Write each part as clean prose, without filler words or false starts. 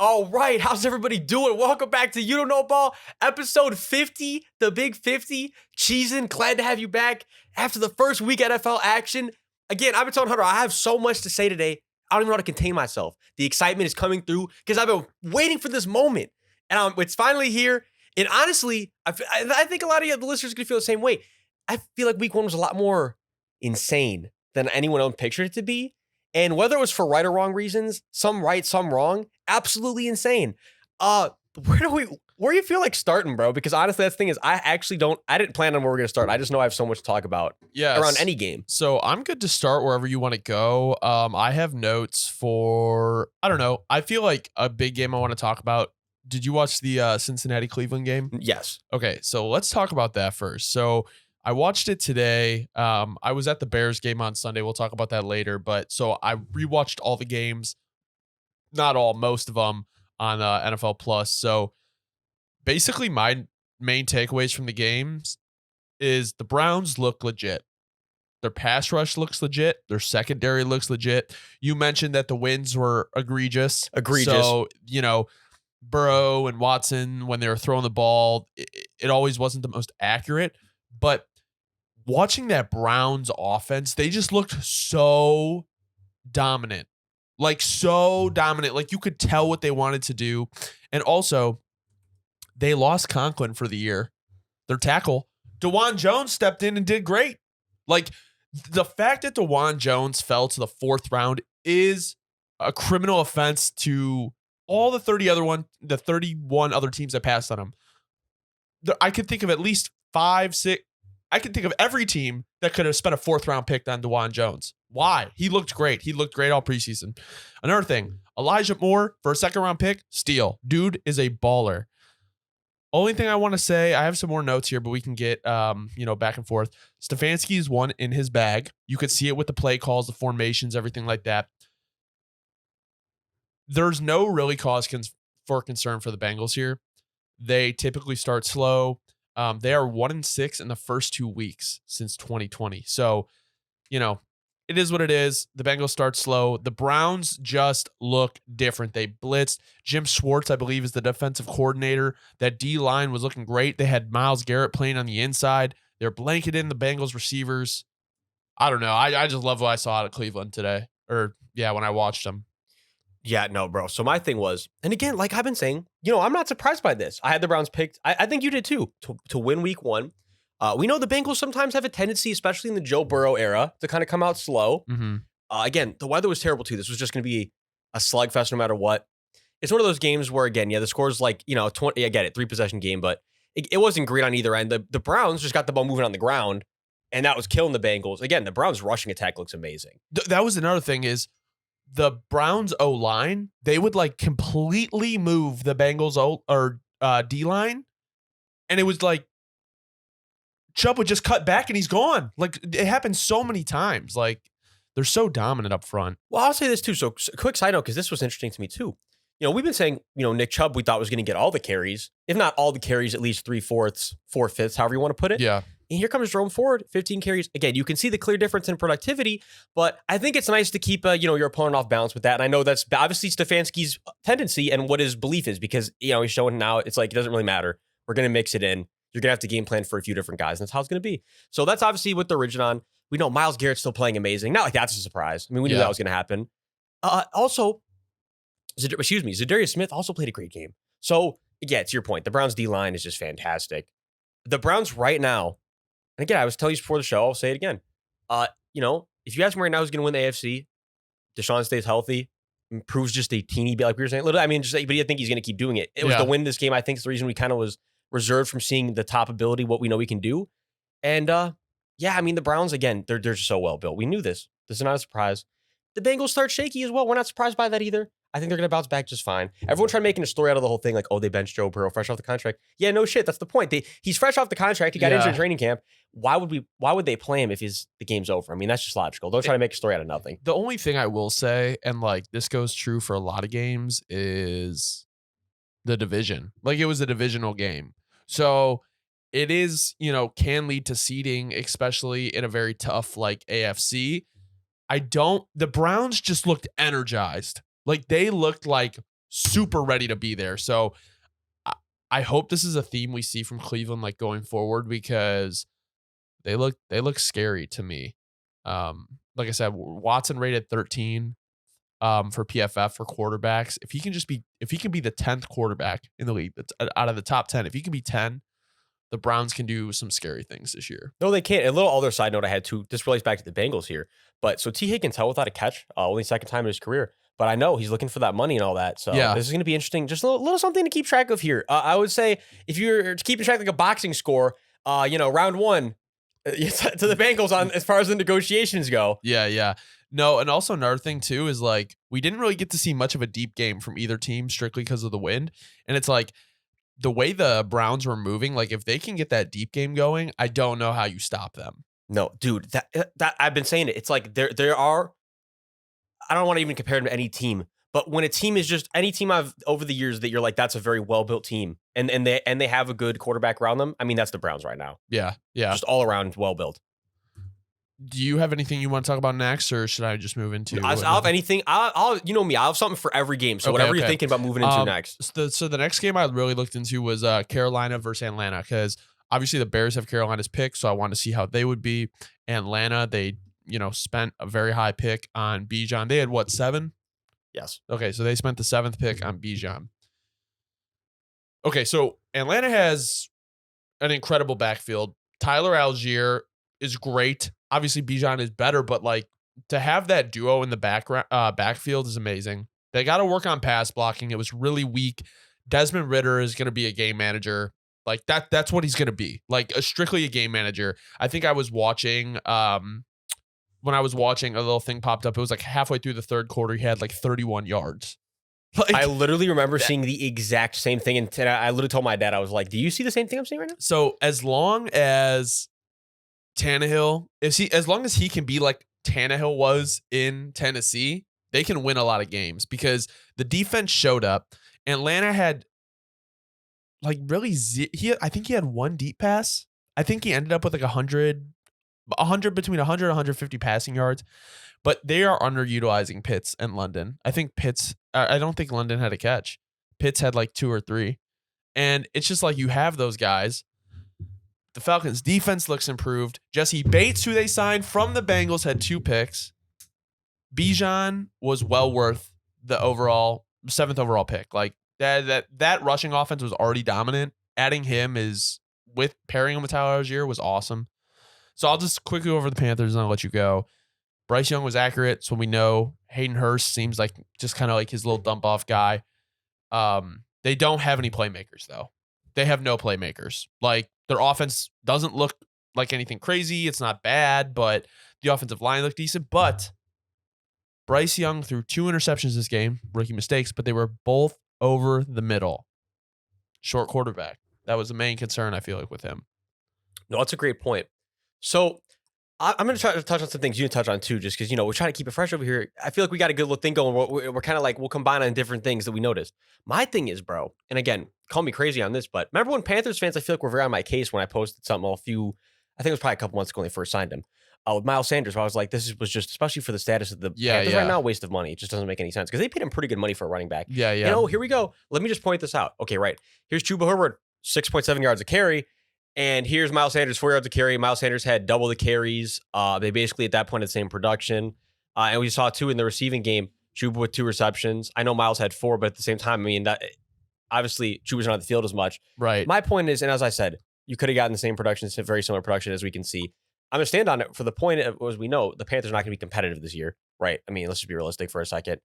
All right, how's everybody doing? Welcome back to You Don't Know Ball, episode 50, the Big 50. Cheesin', glad to have you back after the first week NFL action. Again, I've been telling Hunter, I have so much to say today. I don't even know how to contain myself. The excitement is coming through because I've been waiting for this moment, and it's finally here. And honestly, I think a lot of the listeners are going to feel the same way. I feel like week one was a lot more insane than anyone else pictured it to be. And whether it was for right or wrong reasons, some right, some wrong, absolutely insane. Where do you feel like starting, bro? Because honestly, that's the thing is I didn't plan on where we're going to start. I just know I have so much to talk about around any game. So I'm good to start wherever you want to go. I have notes for, I don't know. I feel like a big game I want to talk about. Did you watch the Cincinnati-Cleveland game? Yes. Okay, so let's talk about that first. So I watched it today. I was at the Bears game on Sunday. We'll talk about that later. But so I rewatched all the games, not all, most of them on NFL Plus. So basically my main takeaways from the games is the Browns look legit. Their pass rush looks legit. Their secondary looks legit. You mentioned that the wins were egregious. So, Burrow and Watson, when they were throwing the ball, it always wasn't the most accurate. But watching that Browns offense, they just looked so dominant. Like you could tell what they wanted to do. And also, they lost Conklin for the year. Their tackle, DeJuan Jones, stepped in and did great. Like, the fact that DeJuan Jones fell to the fourth round is a criminal offense to all the 31 other teams that passed on him. I could think of at least 5, 6. I can think of every team that could have spent a fourth round pick on DeJuan Jones. Why? He looked great. He looked great all preseason. Another thing, Elijah Moore for a second round pick, steal. Dude is a baller. Only thing I want to say, I have some more notes here, but we can get back and forth. Stefanski's one in his bag. You could see it with the play calls, the formations, everything like that. There's no really cause for concern for the Bengals here. They typically start slow. They are 1-6 in the first 2 weeks since 2020. So, it is what it is. The Bengals start slow. The Browns just look different. They blitzed. Jim Schwartz, I believe, is the defensive coordinator. That D-line was looking great. They had Myles Garrett playing on the inside. They're blanketed in the Bengals receivers. I don't know. I just love what I saw out of Cleveland today. When I watched them. Yeah, no, bro. So my thing was, and again, like I've been saying, I'm not surprised by this. I had the Browns picked. I think you did too, to win week one. We know the Bengals sometimes have a tendency, especially in the Joe Burrow era, to kind of come out slow. Mm-hmm. Again, the weather was terrible too. This was just going to be a slugfest no matter what. It's one of those games where, again, the score's like, 20, I get it, 3-possession game, but it wasn't great on either end. The Browns just got the ball moving on the ground, and that was killing the Bengals. Again, the Browns' rushing attack looks amazing. That was another thing is, the Browns O-line, they would like completely move the Bengals D-line. And it was like Chubb would just cut back and he's gone. Like, it happens so many times. Like, they're so dominant up front. Well, I'll say this too. So quick side note, because this was interesting to me too. We've been saying, Nick Chubb, we thought was going to get all the carries, if not all the carries, at least 3/4, 4/5, however you want to put it. Yeah. And here comes Jerome Ford, 15 carries. Again, you can see the clear difference in productivity, but I think it's nice to keep, your opponent off balance with that. And I know that's obviously Stefanski's tendency and what his belief is because, he's showing now it's like, it doesn't really matter. We're going to mix it in. You're going to have to game plan for a few different guys. And that's how it's going to be. So that's obviously what they're rigid on. We know Myles Garrett's still playing amazing. Not like that's a surprise. I mean, we knew that was going to happen. Also, Zadarius Smith also played a great game. So, yeah, to your point, the Browns D-line is just fantastic. The Browns right now, and again, I was telling you before the show, I'll say it again. If you ask me right now who's going to win the AFC, Deshaun stays healthy, improves just a teeny bit, like we were saying. But I think he's going to keep doing it. It was the win this game, I think, is the reason we kind of was reserved from seeing the top ability, what we know we can do. And, the Browns, again, they're just so well built. We knew this. This is not a surprise. The Bengals start shaky as well. We're not surprised by that either. I think they're going to bounce back just fine. Everyone tried making a story out of the whole thing, like, they benched Joe Burrow fresh off the contract. Yeah, no shit. That's the point. He's fresh off the contract. He got injured in training camp. Why would they play him if the game's over? I mean, that's just logical. Don't try to make a story out of nothing. The only thing I will say, and like this goes true for a lot of games, is the division. Like, it was a divisional game. So it is, can lead to seeding, especially in a very tough like AFC. The Browns just looked energized. Like, they looked like super ready to be there. So I hope this is a theme we see from Cleveland like going forward, because they look scary to me. Like I said, Watson rated 13 for PFF for quarterbacks. If he can be the 10th quarterback in the league, that's out of the top 10, if he can be 10, the Browns can do some scary things this year. No, they can't. A little other side note I had too. This relates back to the Bengals here. But so T. Higgins held without a catch, only second time in his career. But I know he's looking for that money and all that. So Yeah. this is going to be interesting. Just a little something to keep track of here. I would say if you're keeping track like a boxing score, round one to the Bengals on as far as the negotiations go. Yeah. No, and also another thing too is like we didn't really get to see much of a deep game from either team strictly because of the wind. And it's like the way the Browns were moving, like if they can get that deep game going, I don't know how you stop them. No, dude, that I've been saying it. It's like there are. I don't want to even compare them to any team, but when a team is just any team I've over the years that you're like that's a very well built team and they have a good quarterback around them. I mean that's the Browns right now. Yeah. Just all around well built. Do you have anything you want to talk about next, or should I just move into? I'll have anything. I'll you know me. I'll have something for every game. So whatever you're thinking about moving into next. So the next game I really looked into was Carolina versus Atlanta, because obviously the Bears have Carolina's pick, so I wanted to see how they would be. Atlanta, they spent a very high pick on Bijan. They had what, 7? Yes. Okay, so they spent the 7th pick on Bijan. Okay, so Atlanta has an incredible backfield. Tyler Algier is great. Obviously, Bijan is better, but like to have that duo in the backfield is amazing. They got to work on pass blocking. It was really weak. Desmond Ridder is going to be a game manager. Like that's what he's going to be. Like strictly a game manager. I think I was watching when I was watching, a little thing popped up. It was like halfway through the third quarter, he had like 31 yards. Like, I literally remember seeing the exact same thing, and I literally told my dad, I was like, "Do you see the same thing I'm seeing right now?" So as long as Tannehill, as long as he can be like Tannehill was in Tennessee, they can win a lot of games because the defense showed up. Atlanta had like really, I think he had one deep pass. I think he ended up with like 100 between 100 and 150 passing yards, but they are underutilizing Pitts and London. I don't think London had a catch. Pitts had like 2 or 3. And it's just like you have those guys. The Falcons defense looks improved. Jesse Bates, who they signed from the Bengals, had 2 picks. Bijan was well worth the 7th overall pick. Like that rushing offense was already dominant. Adding him with pairing him with Tyler Algier was awesome. So I'll just quickly go over the Panthers and I'll let you go. Bryce Young was accurate, so we know. Hayden Hurst seems like just kind of like his little dump off guy. They don't have any playmakers though. They have no playmakers. Like their offense doesn't look like anything crazy. It's not bad, but the offensive line looked decent. But Bryce Young threw 2 interceptions this game, rookie mistakes, but they were both over the middle. Short quarterback. That was the main concern, I feel like, with him. No, that's a great point. So I'm going to try to touch on some things you can touch on too, just because, we're trying to keep it fresh over here. I feel like we got a good little thing going. We're kind of like, we'll combine on different things that we noticed. My thing is, bro, and again, call me crazy on this, but remember when Panthers fans, I feel like were very on my case when I posted something I think it was probably a couple months ago when they first signed him, with Miles Sanders, where I was like, this was just, especially for the status of the Panthers right now, a waste of money. It just doesn't make any sense because they paid him pretty good money for a running back. Yeah. Here we go. Let me just point this out. Okay, right. Here's Chuba Hubbard, 6.7 yards a carry. And here's Miles Sanders, 4 yards of carry. Miles Sanders had double the carries. They basically at that point had the same production. And we saw 2 in the receiving game. Chuba with 2 receptions. I know Miles had 4, but at the same time, I mean, obviously Chuba's not on the field as much. Right. My point is, and as I said, you could have gotten the same production, very similar production as we can see. I'm going to stand on it for the point of, as we know, the Panthers are not going to be competitive this year, right? I mean, let's just be realistic for a second.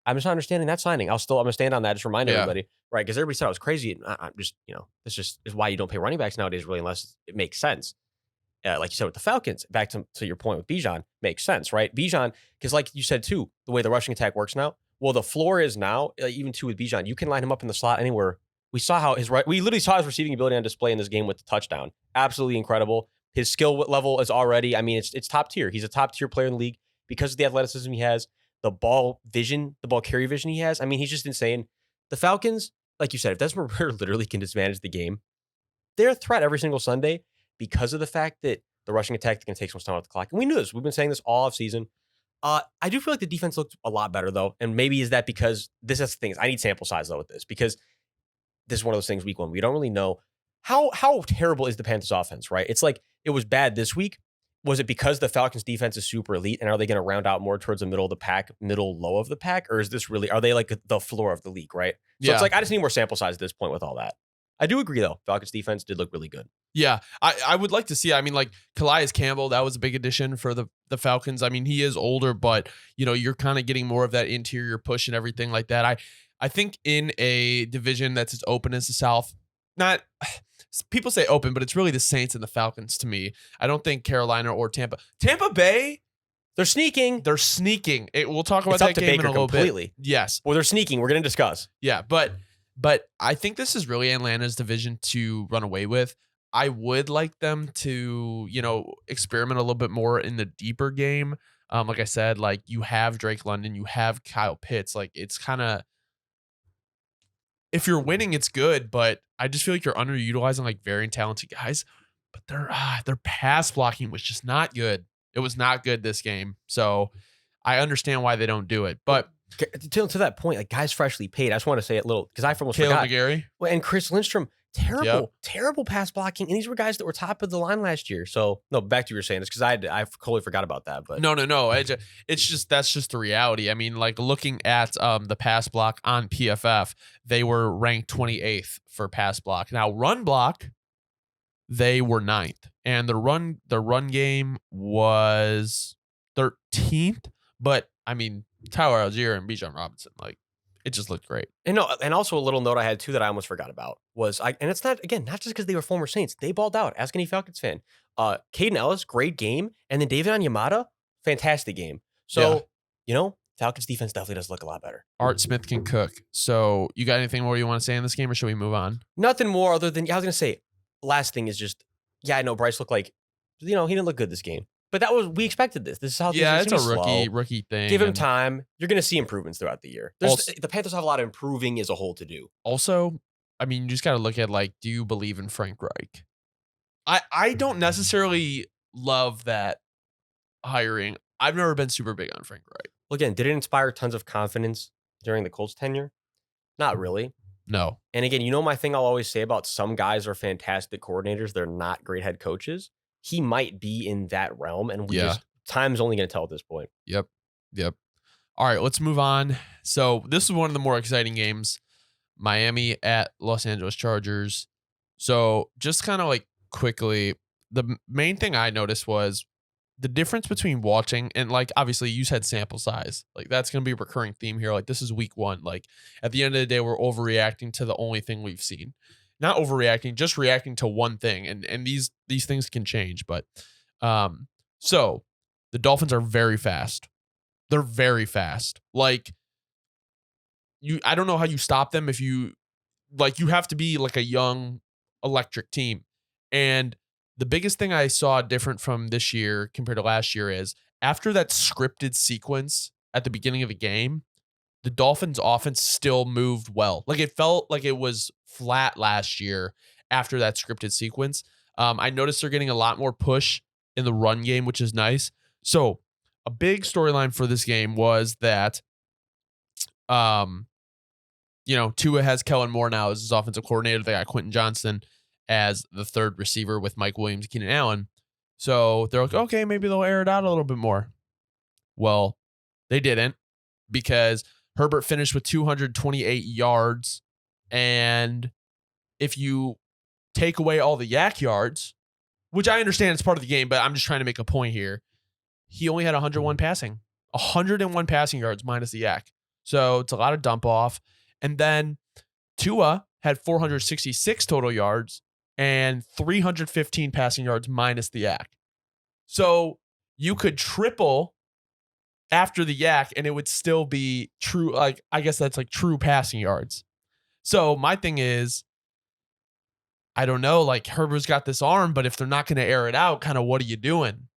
I'm just not understanding that signing. I'm going to stand on that. Just remind everybody, right? Because everybody said it was crazy. I'm just, this just is why you don't pay running backs nowadays, really, unless it makes sense. Like you said with the Falcons, back to your point with Bijan, makes sense, right? Bijan, because like you said too, the way the rushing attack works now. Well, the floor is now, even too with Bijan, you can line him up in the slot anywhere. We literally saw his receiving ability on display in this game with the touchdown. Absolutely incredible. His skill level is already, I mean, it's top tier. He's a top tier player in the league because of the athleticism he has. The ball carry vision he has. I mean, he's just insane. The Falcons, like you said, if Desmond Ridder literally can dismanage the game, they're a threat every single Sunday because of the fact that the rushing attack can take some time off the clock. And we knew this. We've been saying this all off season. I do feel like the defense looked a lot better though, and maybe is that because this is the thing. I need sample size though with this because this is one of those things week one. We don't really know how terrible is the Panthers offense, right? It's like it was bad this week. Was it because the Falcons defense is super elite and are they going to round out more towards the middle of the pack, middle low of the pack? Or is this really, are they like the floor of the league, right? So Yeah. it's like, I just need more sample size at this point with all that. I do agree though. Falcons defense did look really good. Yeah, I would like to see. I mean, like Calais Campbell, that was a big addition for the Falcons. I mean, he is older, but you're kind of getting more of that interior push and everything like that. I think in a division that's as open as the South, not people say open, but it's really the Saints and the Falcons to me. I don't think Carolina or Tampa Bay. They're sneaking. They're sneaking. We'll talk about It's up that to game Baker in a little completely. bit. Yes. Well, they're sneaking. We're going to discuss. Yeah, but I think this is really Atlanta's division to run away with. I would like them to, experiment a little bit more in the deeper game. Like I said, like you have Drake London, you have Kyle Pitts. Like it's kind of, if you're winning, it's good, but I just feel like you're underutilizing like very talented guys. But their pass blocking was just not good. It was not good this game. So I understand why they don't do it. But to that point, like guys freshly paid, I just want to say it little because I almost Caleb forgot. McGarry. Well, and Chris Lindstrom, terrible pass blocking. And these were guys that were top of the line last year. So no, back to what you were saying. It's because I totally forgot about that. But No. It's just that's just the reality. I mean, like looking at the pass block on PFF, they were ranked 28th for pass block. Now run block, they were 9th, and the run game was 13th. But I mean, Tyler Algier and Bijan Robinson, like it just looked great. And no, and also a little note I had too that I almost forgot about was and it's not just because they were former Saints. They balled out. Ask any Falcons fan. Caden Ellis, great game, and then David Onyemata, fantastic game. So Falcons defense definitely does look a lot better. Art Smith can cook. So you got anything more you want to say in this game, or should we move on? Nothing more other than I was gonna say. Last thing is just I know Bryce looked like he didn't look good this game. But we expected this. This is how it's a rookie thing. Give him time. You're going to see improvements throughout the year. The Panthers have a lot of improving as a whole to do. Also, I mean, you just got to look at do you believe in Frank Reich? I don't necessarily love that hiring. I've never been super big on Frank Reich. Well, again, did it inspire tons of confidence during the Colts tenure? Not really. No. And again, my thing I'll always say about some guys are fantastic coordinators. They're not great head coaches. He might be in that realm, and time's only going to tell at this point. Yep. All right, let's move on. So this is one of the more exciting games. Miami at Los Angeles Chargers. So just kind of quickly, the main thing I noticed was the difference between watching and obviously you said sample size. That's going to be a recurring theme here. This is week one. At the end of the day, we're overreacting to the only thing we've seen. Not overreacting, just reacting to one thing. And these things can change. But so the Dolphins are very fast. They're very fast. I don't know how you stop them if you have to be a young electric team. And the biggest thing I saw different from this year compared to last year is after that scripted sequence at the beginning of the game, the Dolphins offense still moved well. It felt like it was flat last year after that scripted sequence. I noticed they're getting a lot more push in the run game, which is nice. So a big storyline for this game was that, Tua has Kellen Moore now as his offensive coordinator. They got Quentin Johnston as the third receiver with Mike Williams, Keenan Allen. So they're like, okay, maybe they'll air it out a little bit more. Well, they didn't, because Herbert finished with 228 yards. And if you take away all the yak yards, which I understand is part of the game, but I'm just trying to make a point here. He only had 101 passing yards minus the yak. So it's a lot of dump off. And then Tua had 466 total yards and 315 passing yards minus the yak. So you could triple after the yak and it would still be true. I guess that's true passing yards. So my thing is, I don't know, Herbert's got this arm, but if they're not going to air it out, kind of what are you doing?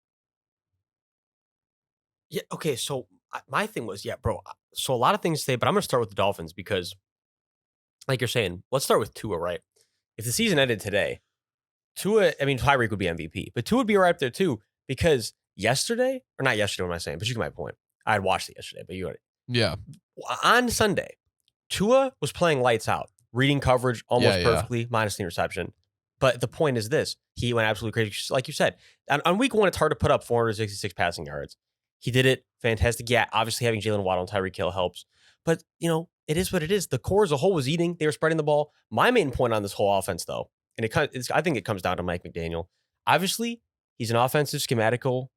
Yeah. Okay. So my thing was, bro. So a lot of things to say, but I'm going to start with the Dolphins because, like you're saying, let's start with Tua, right? If the season ended today, Tyreek would be MVP, but Tua would be right up there too, because not yesterday, what am I saying? But you get my point. I had watched it yesterday, but you got it. Yeah. On Sunday, Tua was playing lights out, reading coverage almost Yeah. perfectly, minus the interception. But the point is this. He went absolutely crazy. Like you said, on week 1, it's hard to put up 466 passing yards. He did it. Fantastic. Yeah, obviously having Jalen Waddle and Tyreek Hill helps. But, it is what it is. The core as a whole was eating. They were spreading the ball. My main point on this whole offense, though, and I think it comes down to Mike McDaniel. Obviously, he's an offensive schematical.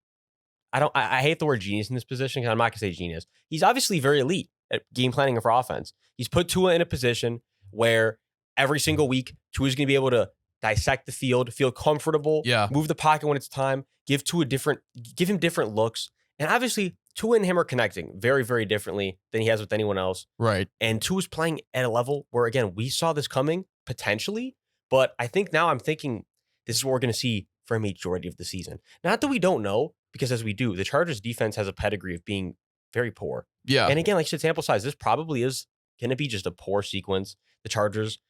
I hate the word genius in this position because I'm not going to say genius. He's obviously very elite at game planning for offense. He's put Tua in a position where every single week, Tua's going to be able to dissect the field, feel comfortable, move the pocket when it's time, give him different looks. And obviously, Tua and him are connecting very, very differently than he has with anyone else. Right. And Tua's playing at a level where, again, we saw this coming potentially, but I think now I'm thinking this is what we're going to see for a majority of the season. Not that we don't know, because as we do, the Chargers defense has a pedigree of being very poor. Yeah. And again, like you said, sample size, this probably is going to be just a poor sequence. The Chargers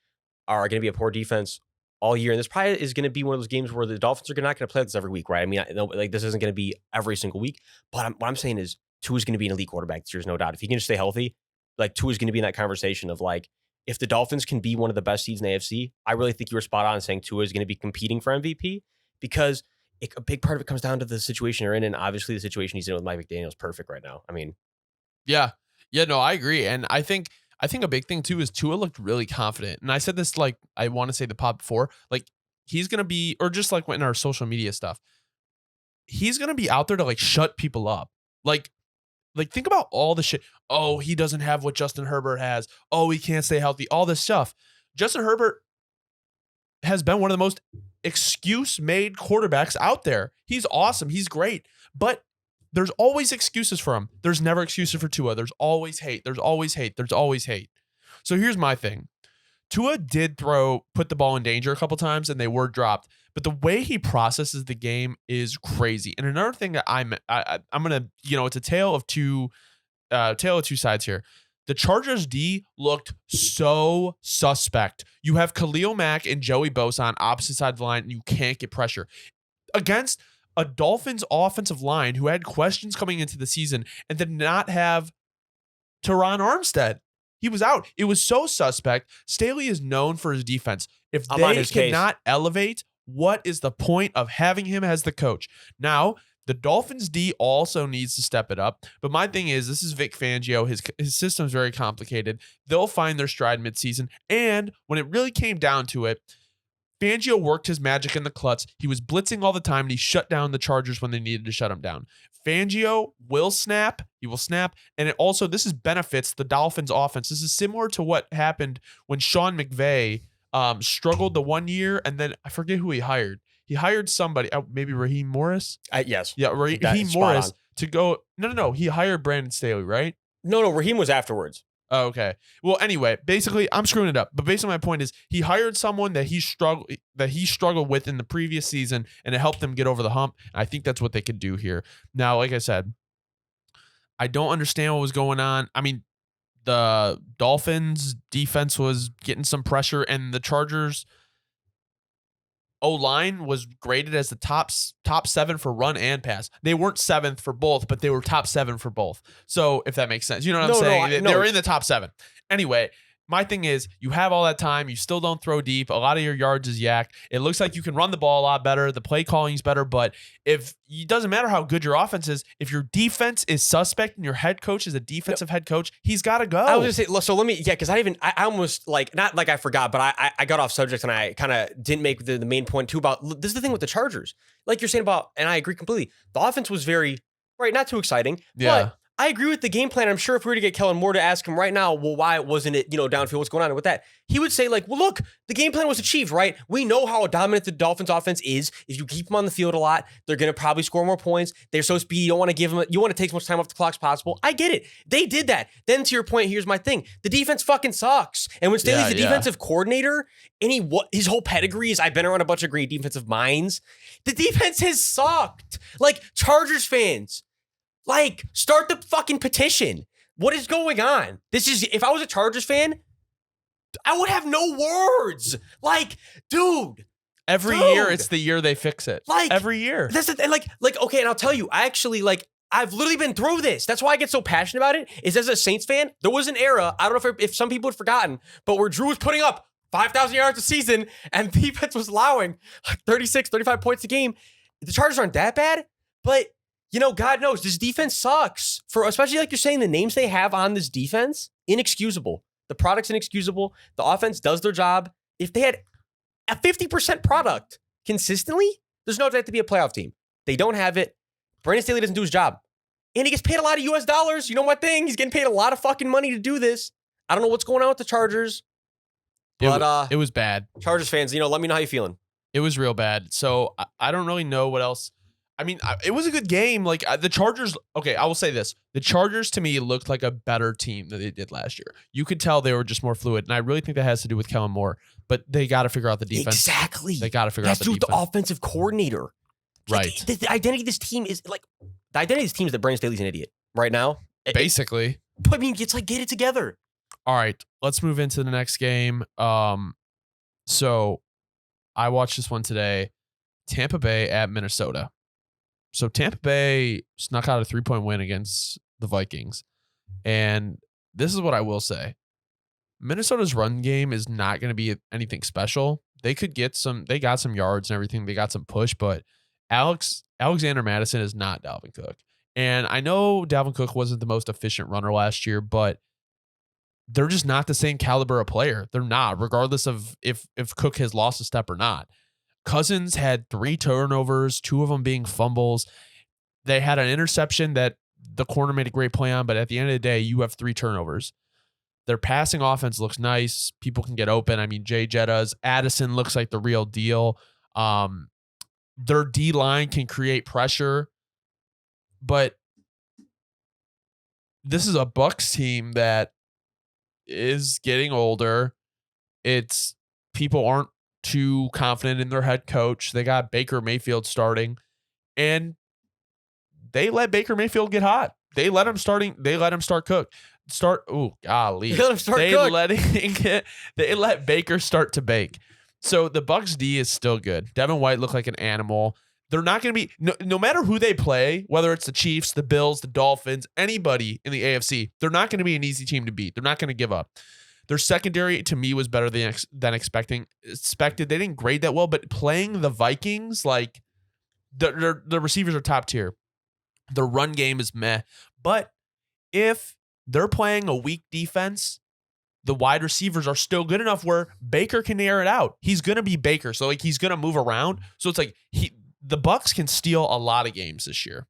are going to be a poor defense all year. And this probably is going to be one of those games where the Dolphins are not going to play this every week, right? I mean, this isn't going to be every single week. But what I'm saying is Tua's going to be an elite quarterback this year, no doubt. If he can just stay healthy, like Tua's going to be in that conversation of like, if the Dolphins can be one of the best seeds in the AFC, I really think you were spot on saying Tua is going to be competing for MVP because a big part of it comes down to the situation you're in. And obviously the situation he's in with Mike McDaniel is perfect right now. I mean, yeah, no, I agree. And I think a big thing too is Tua looked really confident. And I said this, like, I want to say the pod before, like he's going to be, or just like in our social media stuff, he's going to be out there to like shut people up. Like think about all the shit. Oh, he doesn't have what Justin Herbert has. Oh, he can't stay healthy. All this stuff. Justin Herbert has been one of the most excuse-made quarterbacks out there. He's awesome. He's great. But there's always excuses for him. There's never excuses for Tua. There's always hate. There's always hate. There's always hate. So here's my thing. Tua did put the ball in danger a couple times, and they were dropped. But the way he processes the game is crazy. And another thing that I'm gonna, it's a tale of two sides here. The Chargers D looked so suspect. You have Khalil Mack and Joey Bosa on opposite side of the line, and you can't get pressure against a Dolphins offensive line who had questions coming into the season and did not have Teron Armstead. He was out. It was so suspect. Staley is known for his defense. If they cannot elevate, what is the point of having him as the coach? Now, the Dolphins D also needs to step it up. But my thing is, this is Vic Fangio. His system's very complicated. They'll find their stride midseason. And when it really came down to it, Fangio worked his magic in the clutch. He was blitzing all the time, and he shut down the Chargers when they needed to shut him down. Fangio will snap. He will snap. And this benefits the Dolphins offense. This is similar to what happened when Sean McVay struggled the 1 year, and then I forget who he hired. He hired somebody, maybe Raheem Morris? Yes. Yeah, Raheem Morris to go. No. He hired Brandon Staley, right? No. Raheem was afterwards. Oh, okay. Well, anyway, basically, I'm screwing it up. But basically, my point is, he hired someone that he struggled with in the previous season, and it helped them get over the hump. And I think that's what they could do here. Now, like I said, I don't understand what was going on. I mean, the Dolphins defense was getting some pressure, and the Chargers O-line was graded as the top 7 for run and pass. They weren't 7th for both, but they were top 7 for both. So if that makes sense, you know what I'm saying? They were in the top 7. Anyway, my thing is, you have all that time. You still don't throw deep. A lot of your yards is yak. It looks like you can run the ball a lot better. The play calling is better. But it doesn't matter how good your offense is. If your defense is suspect and your head coach is a defensive head coach, he's got to go. I was going to say, so let me, because I almost like, not like I forgot, but I got off subject and I kind of didn't make the main point too about, this is the thing with the Chargers. Like you're saying about, and I agree completely. The offense was very, not too exciting. Yeah. But I agree with the game plan. I'm sure if we were to get Kellen Moore to ask him right now, well, why wasn't it, downfield? What's going on with that? He would say, like, well, look, the game plan was achieved, right? We know how dominant the Dolphins offense is. If you keep them on the field a lot, they're going to probably score more points. They're so speedy. You don't want to give them, you want to take as much time off the clock as possible. I get it. They did that. Then to your point, here's my thing. The defense fucking sucks. And when Staley's the defensive coordinator, and his whole pedigree is, I've been around a bunch of great defensive minds. The defense has sucked. Like, Chargers fans, like, start the fucking petition. What is going on? If I was a Chargers fan, I would have no words. Like, dude. Every year, it's the year they fix it. Like, every year. That's the thing. Like, okay, and I'll tell you, I actually, like, I've literally been through this. That's why I get so passionate about it, is as a Saints fan, there was an era, I don't know if some people had forgotten, but where Drew was putting up 5,000 yards a season and defense was allowing like 36, 35 points a game. The Chargers aren't that bad, but God knows this defense sucks. Especially like you're saying, the names they have on this defense, inexcusable. The product's inexcusable. The offense does their job. If they had a 50% product consistently, there's no chance to be a playoff team. They don't have it. Brandon Staley doesn't do his job. And he gets paid a lot of US dollars. You know my thing? He's getting paid a lot of fucking money to do this. I don't know what's going on with the Chargers. But it was bad. Chargers fans, let me know how you're feeling. It was real bad. So I don't really know what else. I mean, it was a good game. Like the Chargers. Okay, I will say this: the Chargers to me looked like a better team than they did last year. You could tell they were just more fluid, and I really think that has to do with Kellen Moore. But they got to figure out the defense. Exactly. They got to figure out the defense. That's the offensive coordinator. Right. Like, the identity of this team is like the identity of this team is that Brandon Staley's an idiot right now. Basically. But I mean, it's like get it together. All right, let's move into the next game. So I watched this one today. Tampa Bay at Minnesota. So Tampa Bay snuck out a 3-point win against the Vikings. And this is what I will say. Minnesota's run game is not going to be anything special. They got some yards and everything. They got some push, but Alexander Madison is not Dalvin Cook. And I know Dalvin Cook wasn't the most efficient runner last year, but they're just not the same caliber of player. They're not, regardless of if Cook has lost a step or not. Cousins had 3 turnovers, 2 of them being fumbles. They had an interception that the corner made a great play on, but at the end of the day, you have 3 turnovers. Their passing offense looks nice. People can get open. I mean, Jay Jettas, Addison looks like the real deal. Their D-line can create pressure, but this is a Bucs team that is getting older. People aren't too confident in their head coach. They got Baker Mayfield starting, and they let Baker Mayfield get hot. They let him start Cook. Oh golly. They let him start Cook. They let Baker start to bake. So the Bucs D is still good. Devin White looked like an animal. They're not going to be, no matter who they play, whether it's the Chiefs, the Bills, the Dolphins, anybody in the AFC, they're not going to be an easy team to beat. They're not going to give up. Their secondary, to me, was better than expected. They didn't grade that well, but playing the Vikings, like, the receivers are top tier. The run game is meh. But if they're playing a weak defense, the wide receivers are still good enough where Baker can air it out. He's going to be Baker. So, like, he's going to move around. So, it's like the Bucs can steal a lot of games this year.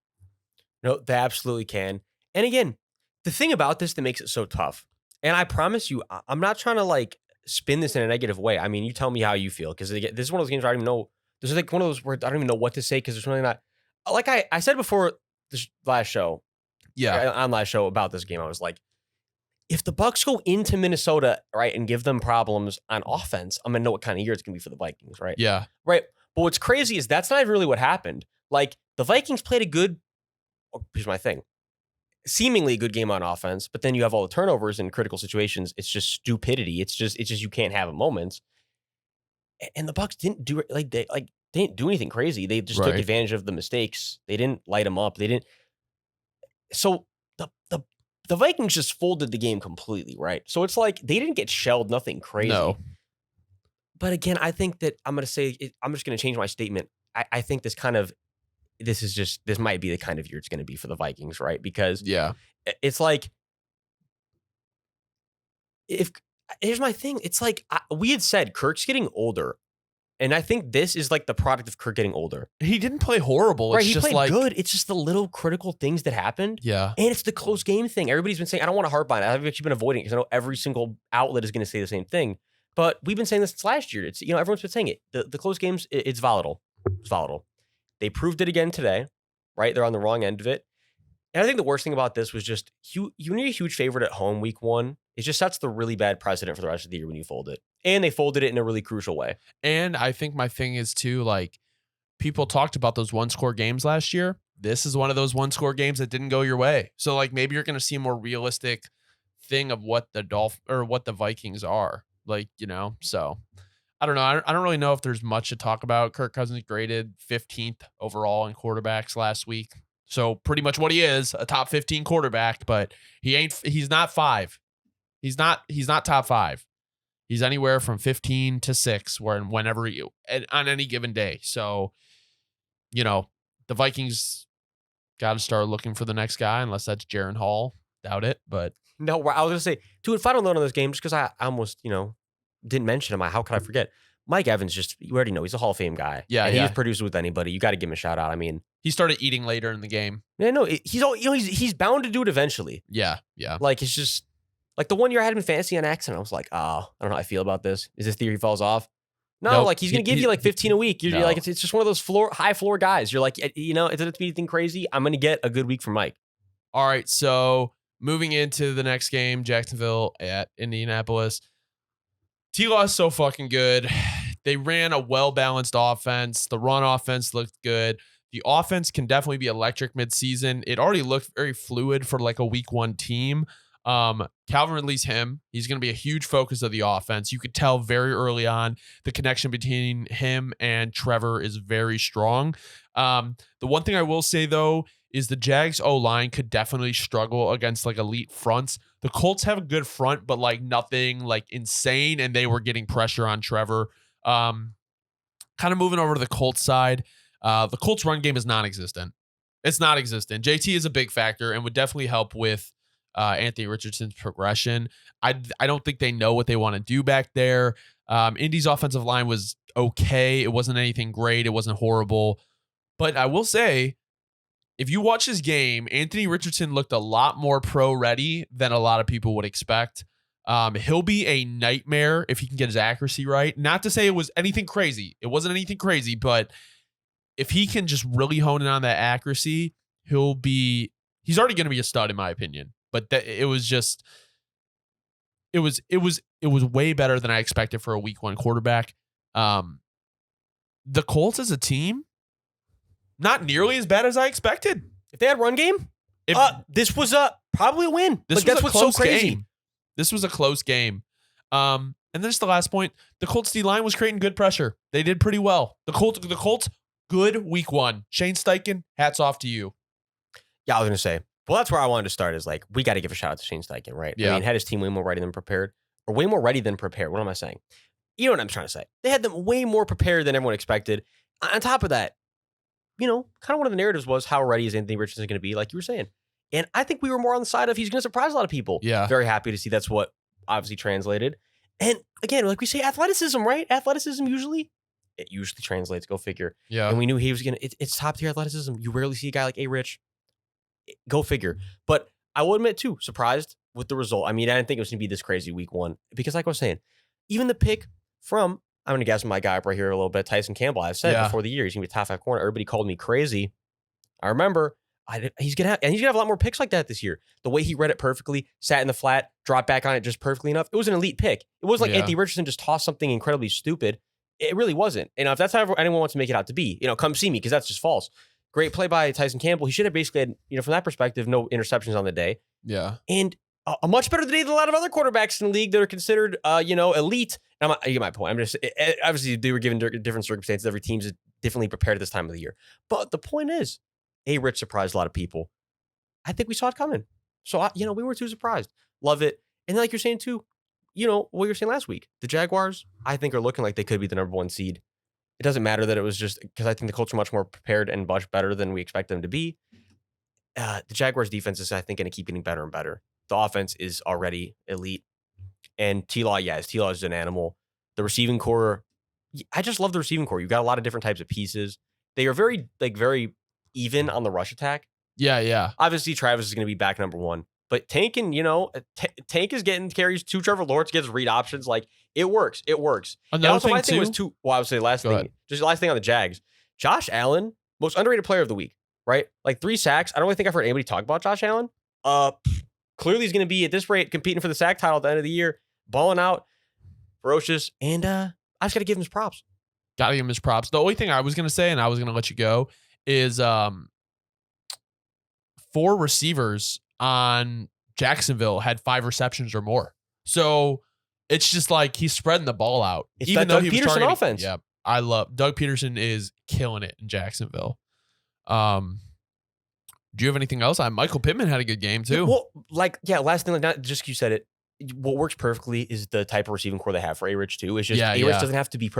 No, they absolutely can. And again, the thing about this that makes it so tough, and I promise you, I'm not trying to like spin this in a negative way. I mean, you tell me how you feel, because this is one of those games where I don't even know. This is like one of those where I don't even know what to say, because there's really not. Like I said before this last show, on last show about this game, I was like, if the Bucs go into Minnesota, right, and give them problems on offense, I'm gonna know what kind of year it's gonna be for the Vikings, right? Yeah. Right. But what's crazy is that's not really what happened. Like, the Vikings played a good, here's my thing, seemingly a good game on offense, but then you have all the turnovers in critical situations. It's just stupidity. It's just you can't have a moment. And the Bucs didn't do it they didn't do anything crazy. They just took advantage of the mistakes. They didn't light them up. They didn't. So the Vikings just folded the game completely, right? So it's like they didn't get shelled, nothing crazy. No. But again, I think that I'm just going to change my statement. I think this might be the kind of year it's going to be for the Vikings, right? Because it's like, here's my thing. It's like, we had said Kirk's getting older. And I think this is like the product of Kirk getting older. He didn't play horrible. Right, it's he just played like good. It's just the little critical things that happened. Yeah. And it's the close game thing. Everybody's been saying, I don't want to harp on it. I've actually been avoiding it because I know every single outlet is going to say the same thing. But we've been saying this since last year. It's, everyone's been saying it. The close games, it's volatile. It's volatile. They proved it again today, right? They're on the wrong end of it. And I think the worst thing about this was just you need a huge favorite at home week 1. It just sets the really bad precedent for the rest of the year when you fold it. And they folded it in a really crucial way. And I think my thing is too, like, people talked about those 1-score games last year. This is one of those 1-score games that didn't go your way. So, like, maybe you're going to see a more realistic thing of what the Vikings are. Like, so I don't know. I don't really know if there's much to talk about. Kirk Cousins graded 15th overall in quarterbacks last week. So pretty much what he is, a top 15 quarterback, but he's not 5. He's not top 5. He's anywhere from 15 to 6 whenever on any given day. So, the Vikings got to start looking for the next guy, unless that's Jaren Hall. Doubt it, but No, I was going to say, dude, final note on this game, just because I almost, didn't mention him. How could I forget? Mike Evans, you already know, he's a Hall of Fame guy. Yeah, and yeah. he's produced with anybody. You got to give him a shout out. I mean, he started eating later in the game. Yeah, no, he's bound to do it eventually. Yeah. Like, it's just, like the one year I had him in fantasy on accident, I was like, oh, I don't know how I feel about this. Is this theory falls off? No, Nope. like he's going to give you like 15 a week. You're No. like, it's just one of those high floor guys. You're like, it doesn't be anything crazy. I'm going to get a good week from Mike. All right, so moving into the next game, Jacksonville at Indianapolis. TUA is so fucking good. They ran a well-balanced offense. The run offense looked good. The offense can definitely be electric midseason. It already looked very fluid for like a week 1 team. Calvin Ridley's him. He's going to be a huge focus of the offense. You could tell very early on the connection between him and Trevor is very strong. The one thing I will say, though, is the Jags O-line could definitely struggle against like elite fronts. The Colts have a good front, but like nothing like insane, and they were getting pressure on Trevor. Kind of moving over to the Colts side. The Colts run game is non-existent. It's not existent. JT is a big factor and would definitely help with Anthony Richardson's progression. I don't think they know what they want to do back there. Indy's offensive line was okay. It wasn't anything great. It wasn't horrible. But I will say, if you watch this game, Anthony Richardson looked a lot more pro-ready than a lot of people would expect. He'll be a nightmare if he can get his accuracy right. Not to say it was anything crazy. It wasn't anything crazy, but if he can just really hone in on that accuracy, he's already going to be a stud in my opinion. But it was way better than I expected for a week 1 quarterback. The Colts as a team, not nearly as bad as I expected. If they had run game, this was probably a win. This was that's a what's close so crazy. game. This was a close game. And then just the last point, the Colts D-line was creating good pressure. They did pretty well. The Colts, good week 1. Shane Steichen, hats off to you. Yeah, I was going to say, well, that's where I wanted to start is like, we got to give a shout out to Shane Steichen, right? Yeah. I mean, had his team way more ready than prepared. Or way more ready than prepared. What am I saying? You know what I'm trying to say. They had them way more prepared than everyone expected. On top of that, kind of one of the narratives was how ready is Anthony Richardson going to be, like you were saying. And I think we were more on the side of he's going to surprise a lot of people. Yeah. Very happy to see that's what obviously translated. And again, like we say, athleticism, right? Athleticism usually translates. Go figure. Yeah. And we knew he was going to, it's top tier athleticism. You rarely see a guy like A-Rich. Go figure. But I will admit too, surprised with the result. I mean, I didn't think it was going to be this crazy week 1 because like I was saying, even the pick from, I'm going to guess my guy up right here a little bit, Tyson Campbell. I said before the year, he's going to be top 5 corner. Everybody called me crazy. I remember he's going to have a lot more picks like that this year. The way he read it perfectly, sat in the flat, dropped back on it just perfectly enough. It was an elite pick. It wasn't like Anthony Richardson just tossed something incredibly stupid. It really wasn't. And if that's how anyone wants to make it out to be, come see me because that's just false. Great play by Tyson Campbell. He should have basically had, from that perspective, no interceptions on the day. Yeah. And a much better day than a lot of other quarterbacks in the league that are considered, elite. And you get my point. I'm just, obviously, they were given different circumstances. Every team's differently prepared at this time of the year. But the point is, A-Rich surprised a lot of people. I think we saw it coming. So, we weren't too surprised. Love it. And like you're saying, too, what you were saying last week, the Jaguars, I think, are looking like they could be the number 1 seed. It doesn't matter that it was just because I think the Colts are much more prepared and much better than we expect them to be. The Jaguars' defense is, I think, going to keep getting better and better. The offense is already elite. And T-Law, T-Law is an animal. The receiving core, I just love the receiving core. You've got a lot of different types of pieces. They are very even on the rush attack. Yeah. Obviously, Travis is going to be back number 1. But Tank and, Tank is getting carries to Trevor Lawrence, gets read options. Like, it works. Another thing, too. Was too, well, I would say last thing. Just the last thing on the Jags. Josh Allen, most underrated player of the week, right? Like 3 sacks. I don't really think I've heard anybody talk about Josh Allen. Clearly he's going to be, at this rate, competing for the sack title at the end of the year. Balling out. Ferocious. And I just got to give him his props. Got to give him his props. The only thing I was going to say, and I was going to let you go, is 4 receivers on Jacksonville had 5 receptions or more. So it's just like he's spreading the ball out. It's even though Doug Peterson offense. Yeah, I love Doug Peterson is killing it in Jacksonville. Do you have anything else? Michael Pittman had a good game too. Well, last thing, not just you said it. What works perfectly is the type of receiving core they have for A-Rich too. It's just A-Rich doesn't have to be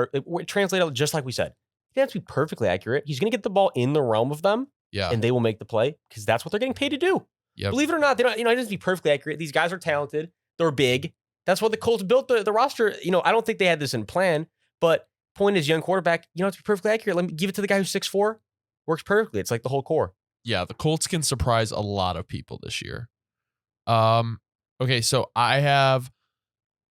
translate out just like we said. He has to be perfectly accurate. He's going to get the ball in the realm of them, and they will make the play because that's what they're getting paid to do. Yep. Believe it or not, they don't. He doesn't have to be perfectly accurate. These guys are talented. They're big. That's what the Colts built the roster. I don't think they had this in plan, but point is, young quarterback, you don't have to be perfectly accurate. Let me give it to the guy who's 6'4". Works perfectly. It's like the whole core. Yeah, the Colts can surprise a lot of people this year. Okay, so I have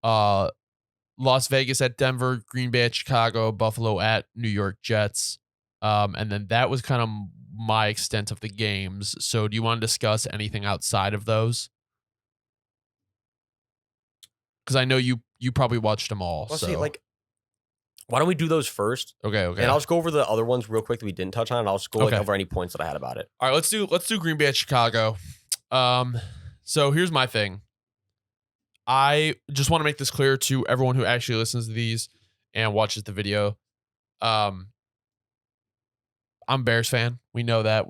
Las Vegas at Denver, Green Bay at Chicago, Buffalo at New York Jets. And then that was kind of my extent of the games. So do you want to discuss anything outside of those? Because I know you probably watched them all. Let's see, why don't we do those first? Okay. And I'll just go over the other ones real quick that we didn't touch on. And I'll just go over any points that I had about it. All right, let's do Green Bay at Chicago. So here's my thing. I just want to make this clear to everyone who actually listens to these and watches the video. I'm a Bears fan. We know that.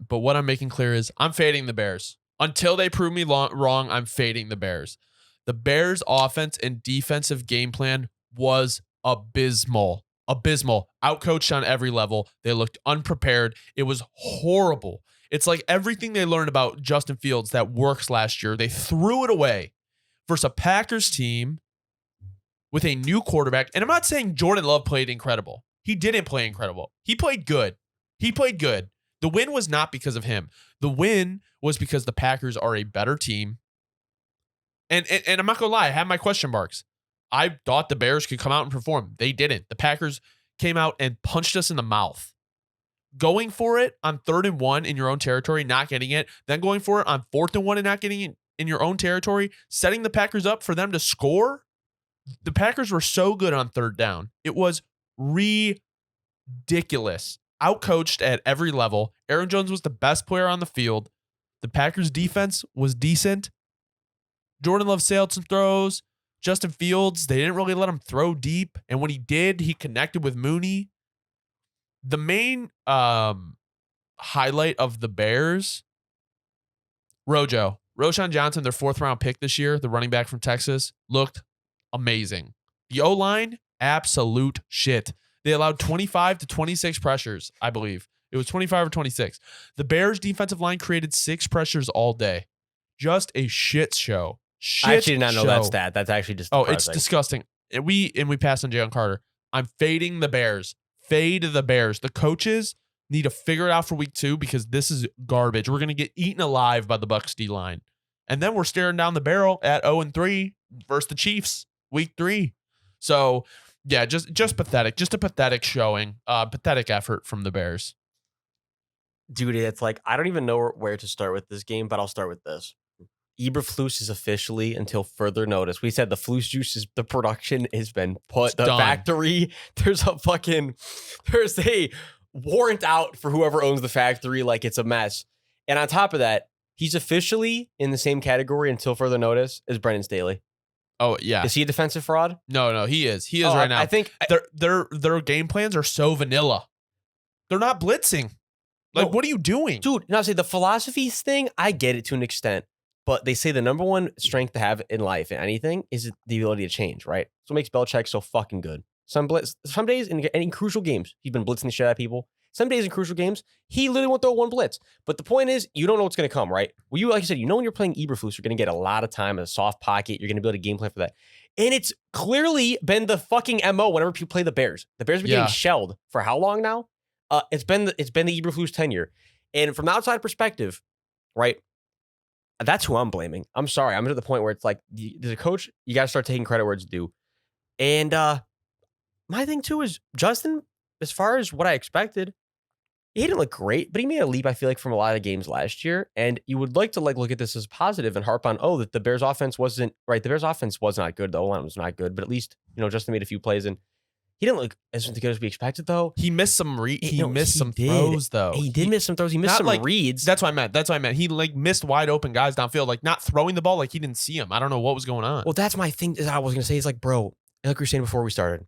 But what I'm making clear is I'm fading the Bears. Until they prove me wrong, I'm fading the Bears. The Bears' offense and defensive game plan was abysmal. Outcoached on every level. They looked unprepared. It was horrible. It's like everything they learned about Justin Fields that works last year, they threw it away versus a Packers team with a new quarterback. And I'm not saying Jordan Love played incredible. He didn't play incredible. He played good. The win was not because of him. The win was because the Packers are a better team. And I'm not going to lie, I have my question marks. I thought the Bears could come out and perform. They didn't. The Packers came out and punched us in the mouth. Going for it on 3rd and 1 in your own territory, not getting it, then going for it on 4th and 1 and not getting it in your own territory, setting the Packers up for them to score. The Packers were so good on 3rd down. It was ridiculous. Outcoached at every level. Aaron Jones was the best player on the field. The Packers defense was decent. Jordan Love sailed some throws. Justin Fields, they didn't really let him throw deep. And when he did, he connected with Mooney. The main highlight of the Bears, Roschon Johnson, their 4th round pick this year, the running back from Texas, looked amazing. The O-line, absolute shit. They allowed 25 to 26 pressures, I believe. It was 25 or 26. The Bears defensive line created 6 pressures all day. Just a shit show. I actually did not know that stat. That's actually just depressing. It's disgusting. And we passed on Jalen Carter. I'm fading the Bears. Fade the Bears. The coaches need to figure it out for week 2 because this is garbage. We're going to get eaten alive by the Bucs D line. And then we're staring down the barrel at 0-3 versus the Chiefs week 3. So, yeah, just pathetic. Just a pathetic showing. Pathetic effort from the Bears. Dude, it's like I don't even know where to start with this game, but I'll start with this. Eberflus is officially, until further notice. We said the Flus juice is the production has been put. It's the done. Factory. There's a warrant out for whoever owns the factory. Like it's a mess. And on top of that, he's officially in the same category until further notice as Brendan Staley. Oh yeah, is he a defensive fraud? No, he is. He is right now. I think their game plans are so vanilla. They're not blitzing. Like, what are you doing, dude? Now, say the philosophies thing. I get it to an extent. But they say the number one strength to have in life and anything is the ability to change, right? So it makes Belichick so fucking good. Some days in crucial games, he's been blitzing the shit out of people. Some days in crucial games, he literally won't throw one blitz. But the point is, you don't know what's going to come, right? Well, like you said, when you're playing Eberflus, you're going to get a lot of time in a soft pocket. You're going to be able to game plan for that. And it's clearly been the fucking MO whenever people play the Bears. The Bears have been getting shelled for how long now? It's been the Eberflus tenure. And from the outside perspective, right? That's who I'm blaming. I'm sorry. I'm to the point where it's like, as a coach, you got to start taking credit where it's due. And my thing, too, is Justin, as far as what I expected, he didn't look great, but he made a leap, I feel like, from a lot of games last year. And you would like to look at this as positive and harp on, that the Bears offense wasn't right. The Bears offense was not good. The O-line was not good, but at least, Justin made a few plays and he didn't look as good as we expected, though. He missed some throws, though. He did miss some throws. He missed some reads. That's what I meant. He missed wide open guys downfield, like not throwing the ball, like he didn't see him. I don't know what was going on. Well, that's my thing. I was gonna say is like, bro, like we were saying before we started.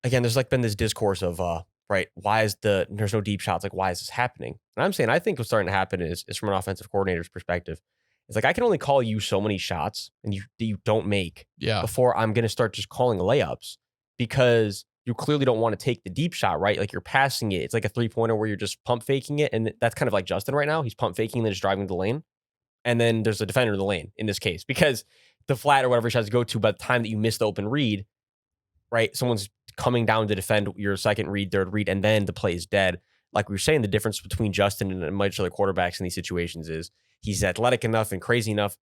Again, there's been this discourse of right, why is there's no deep shots? Like, why is this happening? And I'm saying I think what's starting to happen is from an offensive coordinator's perspective. It's like I can only call you so many shots and you don't make before I'm going to start just calling layups because you clearly don't want to take the deep shot, right? Like you're passing it. It's like a 3-pointer where you're just pump faking it. And that's kind of like Justin right now. He's pump faking and then just driving to the lane. And then there's a defender in the lane in this case because the flat or whatever he tries to go to by the time that you miss the open read, right? Someone's coming down to defend your second read, third read, and then the play is dead. Like we were saying, the difference between Justin and much other quarterbacks in these situations is he's athletic enough and crazy enough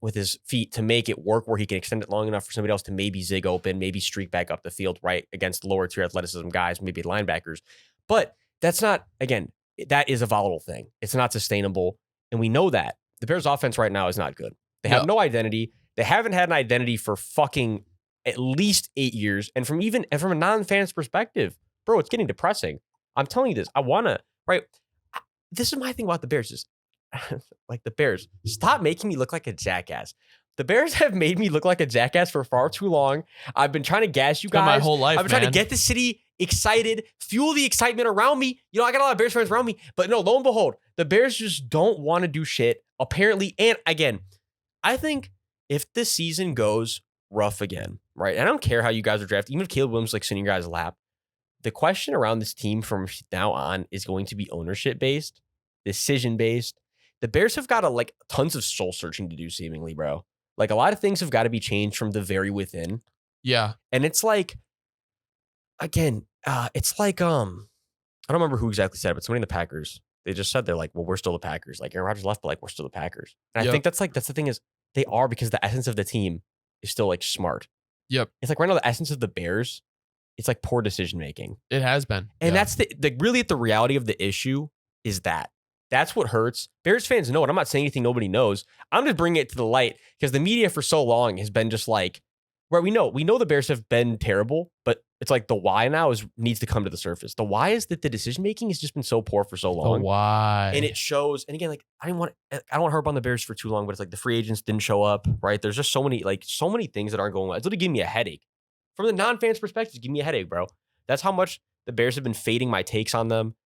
with his feet to make it work where he can extend it long enough for somebody else to maybe zig open, maybe streak back up the field, right, against lower tier athleticism guys, maybe linebackers. But that's not, again, that is a volatile thing. It's not sustainable. And we know that. The Bears offense right now is not good. They have no identity. They haven't had an identity for fucking at least 8 years. And from a non-fan's perspective, bro, it's getting depressing. I'm telling you this. I want to, right? This is my thing about the Bears is like the Bears, stop making me look like a jackass. The Bears have made me look like a jackass for far too long. I've been trying to gas you guys. My whole life, I've been trying to get the city excited, fuel the excitement around me. You know, I got a lot of Bears fans around me, but no, lo and behold, the Bears just don't want to do shit, apparently. And again, I think if this season goes rough again, right? And I don't care how you guys are drafted, even if Caleb Williams like sitting in your guys' lap. The question around this team from now on is going to be ownership based, decision based. The Bears have got like tons of soul searching to do, seemingly, bro. Like a lot of things have got to be changed from the very within. Yeah. And it's like, again, it's like, I don't remember who exactly said it, but somebody in the Packers, they just said they're like, well, we're still the Packers. Like Aaron Rodgers left, but like, we're still the Packers. And I think that's the thing is they are because the essence of the team is still like smart. Yep. It's like right now, the essence of the Bears, it's like poor decision making. It has been. And that's really the reality of the issue is that. That's what hurts. Bears fans know it. I'm not saying anything nobody knows. I'm just bringing it to the light because the media for so long has been just like, right, we know the Bears have been terrible, but it's like the why now needs to come to the surface. The why is that the decision making has just been so poor for so long. The why. And it shows. And again, like I don't want to harp on the Bears for too long, but it's like the free agents didn't show up, right? There's just so many things that aren't going well. It's literally giving me a headache. From the non-fans perspective, it's giving me a headache, bro. That's how much the Bears have been fading my takes on them.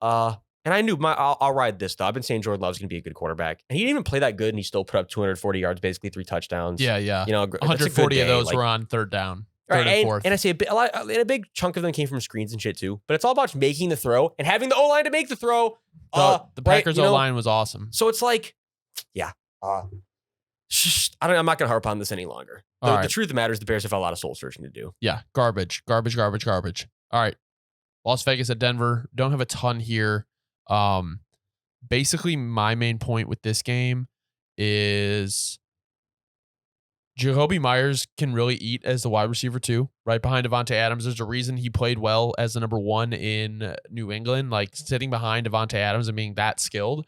And I knew I'll ride this though. I've been saying Jordan Love's going to be a good quarterback, and he didn't even play that good, and he still put up 240 yards, basically 3 touchdowns. Yeah. You know, 140 of those were on third down, third and fourth. And I say a big chunk of them came from screens and shit too. But it's all about making the throw and having the O-line to make the throw. The Packers O-line was awesome. So it's like, yeah. I'm not going to harp on this any longer. The truth of the matter is the Bears have a lot of soul searching to do. Yeah, garbage. All right, Las Vegas at Denver. Don't have a ton here. Basically, my main point with this game is Jacoby Myers can really eat as the wide receiver too, right behind Davante Adams. There's a reason he played well as the number 1 in New England, like sitting behind Davante Adams and being that skilled.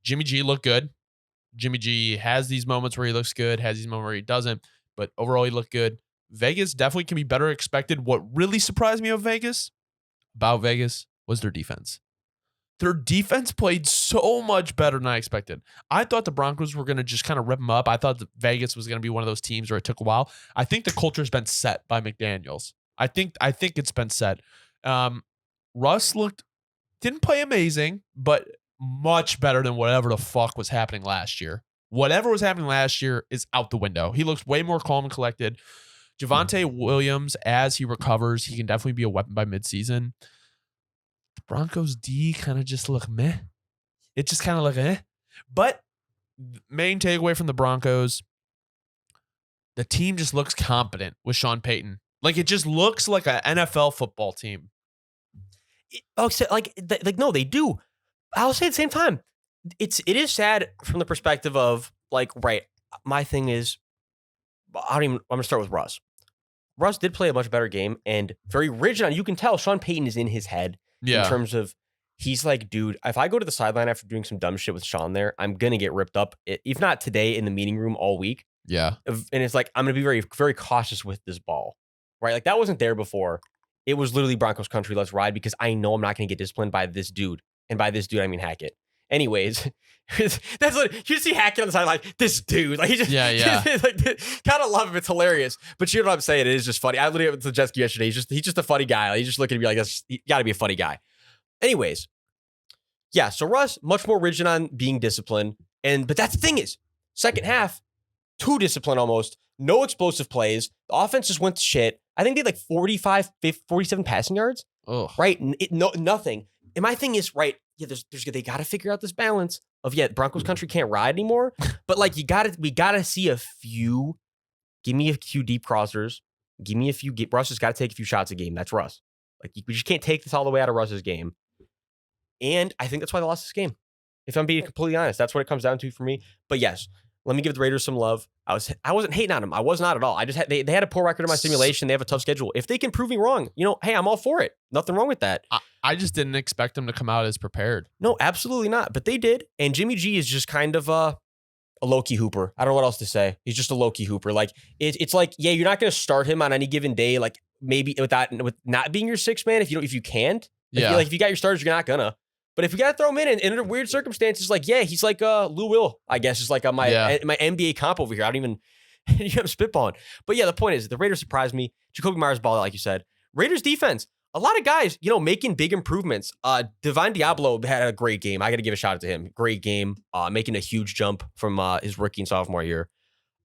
Jimmy G looked good. Jimmy G has these moments where he looks good, has these moments where he doesn't, but overall he looked good. Vegas definitely can be better expected. What really surprised me about Vegas was their defense. Their defense played so much better than I expected. I thought the Broncos were going to just kind of rip them up. I thought that Vegas was going to be one of those teams where it took a while. I think the culture's been set by McDaniels. I think it's been set. Russ didn't play amazing, but much better than whatever the fuck was happening last year. Whatever was happening last year is out the window. He looks way more calm and collected. Javonte Williams, as he recovers, he can definitely be a weapon by midseason. The Broncos D kind of just look meh. It just kind of look eh. But main takeaway from the Broncos, the team just looks competent with Sean Payton. Like it just looks like an NFL football team. No, they do. I'll say at the same time, it is sad from the perspective of like, right. My thing is, I'm going to start with Russ. Russ did play a much better game and very rigid on. You can tell Sean Payton is in his head in terms of he's like, dude, if I go to the sideline after doing some dumb shit with Sean there, I'm going to get ripped up. If not today in the meeting room all week. Yeah. And it's like, I'm going to be very, very cautious with this ball, right? Like that wasn't there before. It was literally Broncos country. Let's ride because I know I'm not going to get disciplined by this dude. And by this dude, I mean Hackett. Anyways, that's what you see Hackett on the sideline. This dude, like he just, like, kind of love him. It's hilarious. But you know what I'm saying? It is just funny. I literally went to Jesky yesterday. He's just a funny guy. He's just looking at me like, you got to be a funny guy. Anyways, Yeah, so Russ, much more rigid on being disciplined. But that's the thing is, second half, too disciplined almost. No explosive plays. The offense just went to shit. I think they had like 45, 50, 47 passing yards. Ugh. Right? Nothing. And my thing is, right, yeah, they got to figure out this balance of, Broncos country can't ride anymore. But like, we got to see a few, give me a few deep crossers. Give me a few, Russ has got to take a few shots a game. That's Russ. Like, we just can't take this all the way out of Russ's game. And I think that's why they lost this game. If I'm being completely honest, that's what it comes down to for me. But yes, let me give the Raiders some love. I wasn't hating on them. I was not at all. I just had they had a poor record in my simulation. They have a tough schedule. If they can prove me wrong, hey, I'm all for it. Nothing wrong with that. I just didn't expect them to come out as prepared. No, absolutely not. But they did. And Jimmy G is just kind of a low-key hooper. I don't know what else to say. He's just a low-key hooper. Like it's like, yeah, you're not going to start him on any given day. Like maybe with not being your sixth man. If you can't. Like if you got your starters, you're not gonna. But if you got to throw him in under weird circumstances, like, yeah, he's like Lou Will, I guess, is like my NBA comp over here. I don't even, I'm spitballing. But yeah, the point is, the Raiders surprised me. Jacoby Myers balled out, like you said. Raiders defense, a lot of guys, making big improvements. Divine Diablo had a great game. I got to give a shout out to him. Great game, making a huge jump from his rookie and sophomore year.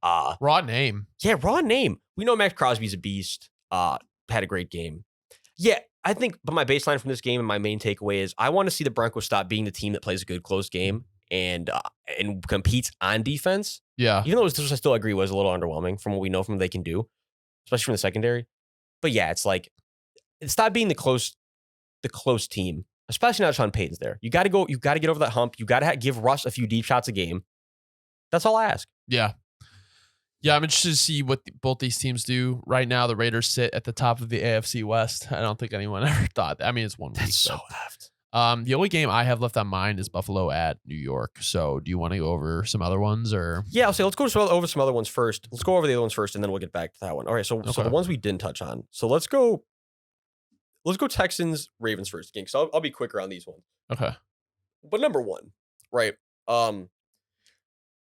Raw name. Yeah, raw name. We know Max Crosby's a beast. Had a great game. Yeah, I think, but my baseline from this game and my main takeaway is I want to see the Broncos stop being the team that plays a good close game and competes on defense. Yeah. Even though I still agree was a little underwhelming from what we know from what they can do, especially from the secondary. But yeah, it's like, stop being the close team, especially now Sean Payton's there. You got to get over that hump. You got to give Russ a few deep shots a game. That's all I ask. Yeah. Yeah, I'm interested to see what both these teams do. Right now, the Raiders sit at the top of the AFC West. I don't think anyone ever thought that. I mean, it's 1 week. That's so left. The only game I have left on mind is Buffalo at New York. So do you want to go over some other ones? Or yeah, I'll say let's go over some other ones first. Let's go over the other ones first, and then we'll get back to that one. All right, so the ones we didn't touch on. So let's go Texans, Ravens first, King. So I'll be quicker on these ones. Okay. But number one, right?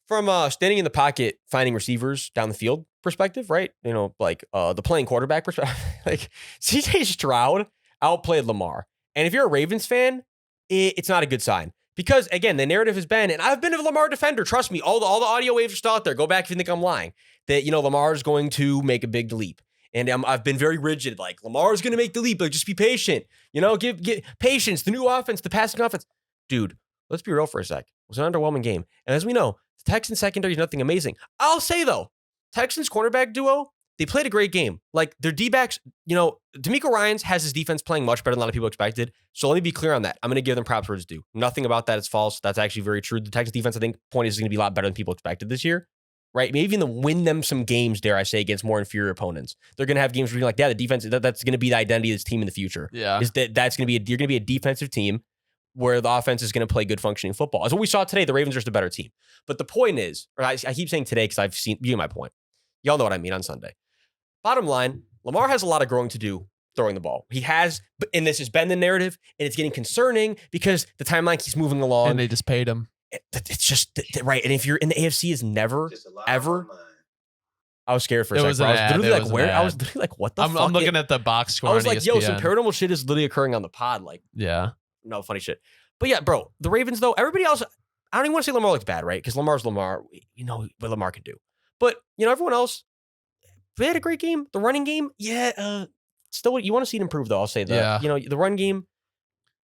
From standing in the pocket, finding receivers down the field perspective, right? The playing quarterback perspective. Like CJ Stroud outplayed Lamar. And if you're a Ravens fan, it's not a good sign. Because again, the narrative has been, and I've been a Lamar defender, trust me, all the audio waves are still out there. Go back if you think I'm lying. That, Lamar is going to make a big leap. And I've been very rigid, like Lamar's going to make the leap, but just be patient. Give patience, the new offense, the passing offense. Dude, let's be real for a sec. It was an underwhelming game. And as we know, the Texans secondary is nothing amazing. I'll say though, Texans cornerback duo, they played a great game. Like their D-backs, D'Amico Ryans has his defense playing much better than a lot of people expected. So let me be clear on that. I'm going to give them props where it's due. Nothing about that is false. That's actually very true. The Texans defense, I think, point is going to be a lot better than people expected this year. Right? Maybe even win them some games, dare I say, against more inferior opponents. They're going to have games where you're like, yeah, the defense, that's going to be the identity of this team in the future. Yeah. Is that's going to be, you're going to be a defensive team where the offense is going to play good functioning football. As what we saw today, the Ravens are just a better team. But the point is, or I keep saying today because I've seen, you get my point. Y'all know what I mean on Sunday. Bottom line, Lamar has a lot of growing to do throwing the ball. He has, and this has been the narrative, and it's getting concerning because the timeline keeps moving along. And they just paid him. It's just, right. And if you're in the AFC is never, ever. I was scared for a second. I was literally like, what the fuck? I'm looking at the box score. I was like, yo, some paranormal shit is literally occurring on the pod. Like, yeah. No, funny shit. But yeah, bro, the Ravens, though, everybody else, I don't even want to say Lamar looks bad, right? Because Lamar's Lamar. What Lamar can do. But, everyone else, they had a great game. The running game, still, you want to see it improve, though. I'll say that. Yeah. The run game,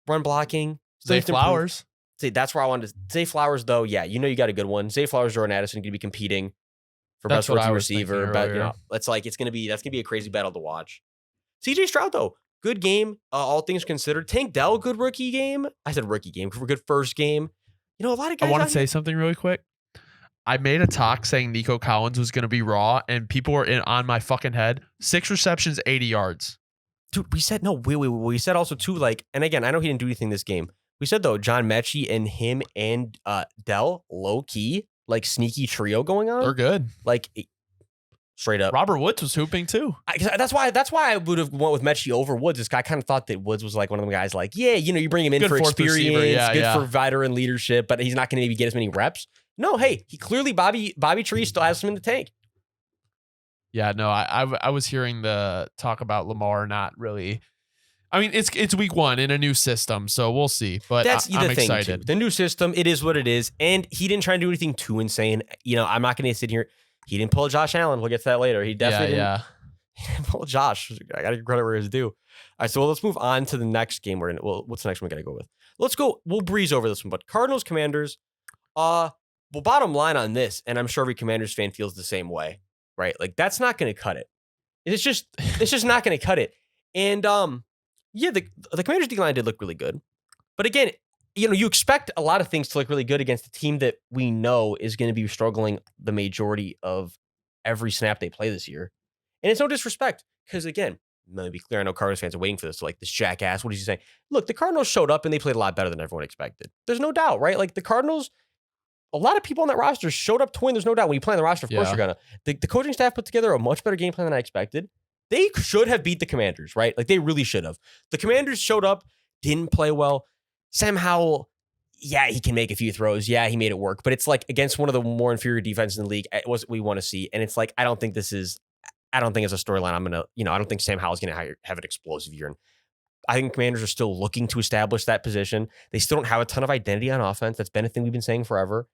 run blocking. Zay Flowers. See, that's where I wanted to. Zay Flowers, though, yeah, you got a good one. Zay Flowers, Jordan Addison going to be competing for best rookie receiver. But, that's going to be a crazy battle to watch. CJ Stroud, though. Good game, all things considered. Tank Dell, good rookie game. I said rookie game, good first game. A lot of guys. I want to say something really quick. I made a talk saying Nico Collins was going to be raw, and people were on my fucking head. 6 receptions, 80 yards. Dude, we said, no, we said also too, like, and again, I know he didn't do anything this game. We said, though, John Mechie and him and Dell, low key, like sneaky trio going on. They're good. Like, straight up. Robert Woods was hooping too. That's why I would have went with Mechie over Woods. I kind of thought that Woods was like one of them guys like, yeah, you bring him in good for experience, good for veteran leadership, but he's not going to maybe get as many reps. No, hey, he clearly, Bobby Tree still has him in the tank. Yeah, no, I was hearing the talk about Lamar not really I mean, it's week 1 in a new system, so we'll see. But That's the I'm thing, excited. too. The new system, it is what it is. And he didn't try to do anything too insane. I'm not going to sit here. He didn't pull a Josh Allen. We'll get to that later. He definitely didn't. He didn't pull Josh. I got to give credit where it's due. All right, so let's move on to the next game. What's the next one we got to go with? Let's go. We'll breeze over this one. But Cardinals, Commanders. Well, bottom line on this, and I'm sure every Commanders fan feels the same way, right? Like, that's not going to cut it. It's just not going to cut it. And yeah, the Commanders' D-line did look really good. But again, you expect a lot of things to look really good against a team that we know is going to be struggling the majority of every snap they play this year. And it's no disrespect, because again, let me be clear, I know Cardinals fans are waiting for this. So like, this jackass, what is he saying? Look, the Cardinals showed up and they played a lot better than everyone expected. There's no doubt, right? Like, the Cardinals, a lot of people on that roster showed up to win. There's no doubt. When you play on the roster, of course you're gonna. The coaching staff put together a much better game plan than I expected. They should have beat the Commanders, right? Like, they really should have. The Commanders showed up, didn't play well. Sam Howell, yeah, he can make a few throws. Yeah, he made it work. But it's like against one of the more inferior defenses in the league. It was what we want to see. And it's like, I don't think it's a storyline I don't think Sam Howell's going to have an explosive year. And I think Commanders are still looking to establish that position. They still don't have a ton of identity on offense. That's been a thing we've been saying forever.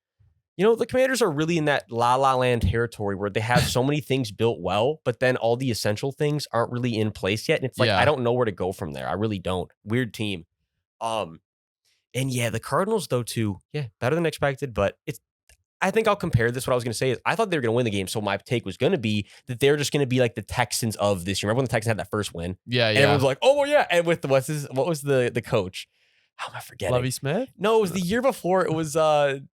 The Commanders are really in that la-la land territory where they have so many things built well, but then all the essential things aren't really in place yet. And it's like, I don't know where to go from there. I really don't. Weird team. And yeah, the Cardinals, though, too, yeah, better than expected. But I think I'll compare this. What I was going to say is I thought they were going to win the game. So my take was going to be that they're just going to be like the Texans of this year. Remember when the Texans had that first win? Yeah. And everyone's like, oh, well, yeah. And with what was the coach? How am I forgetting? Lovie Smith? No, it was the year before. It was David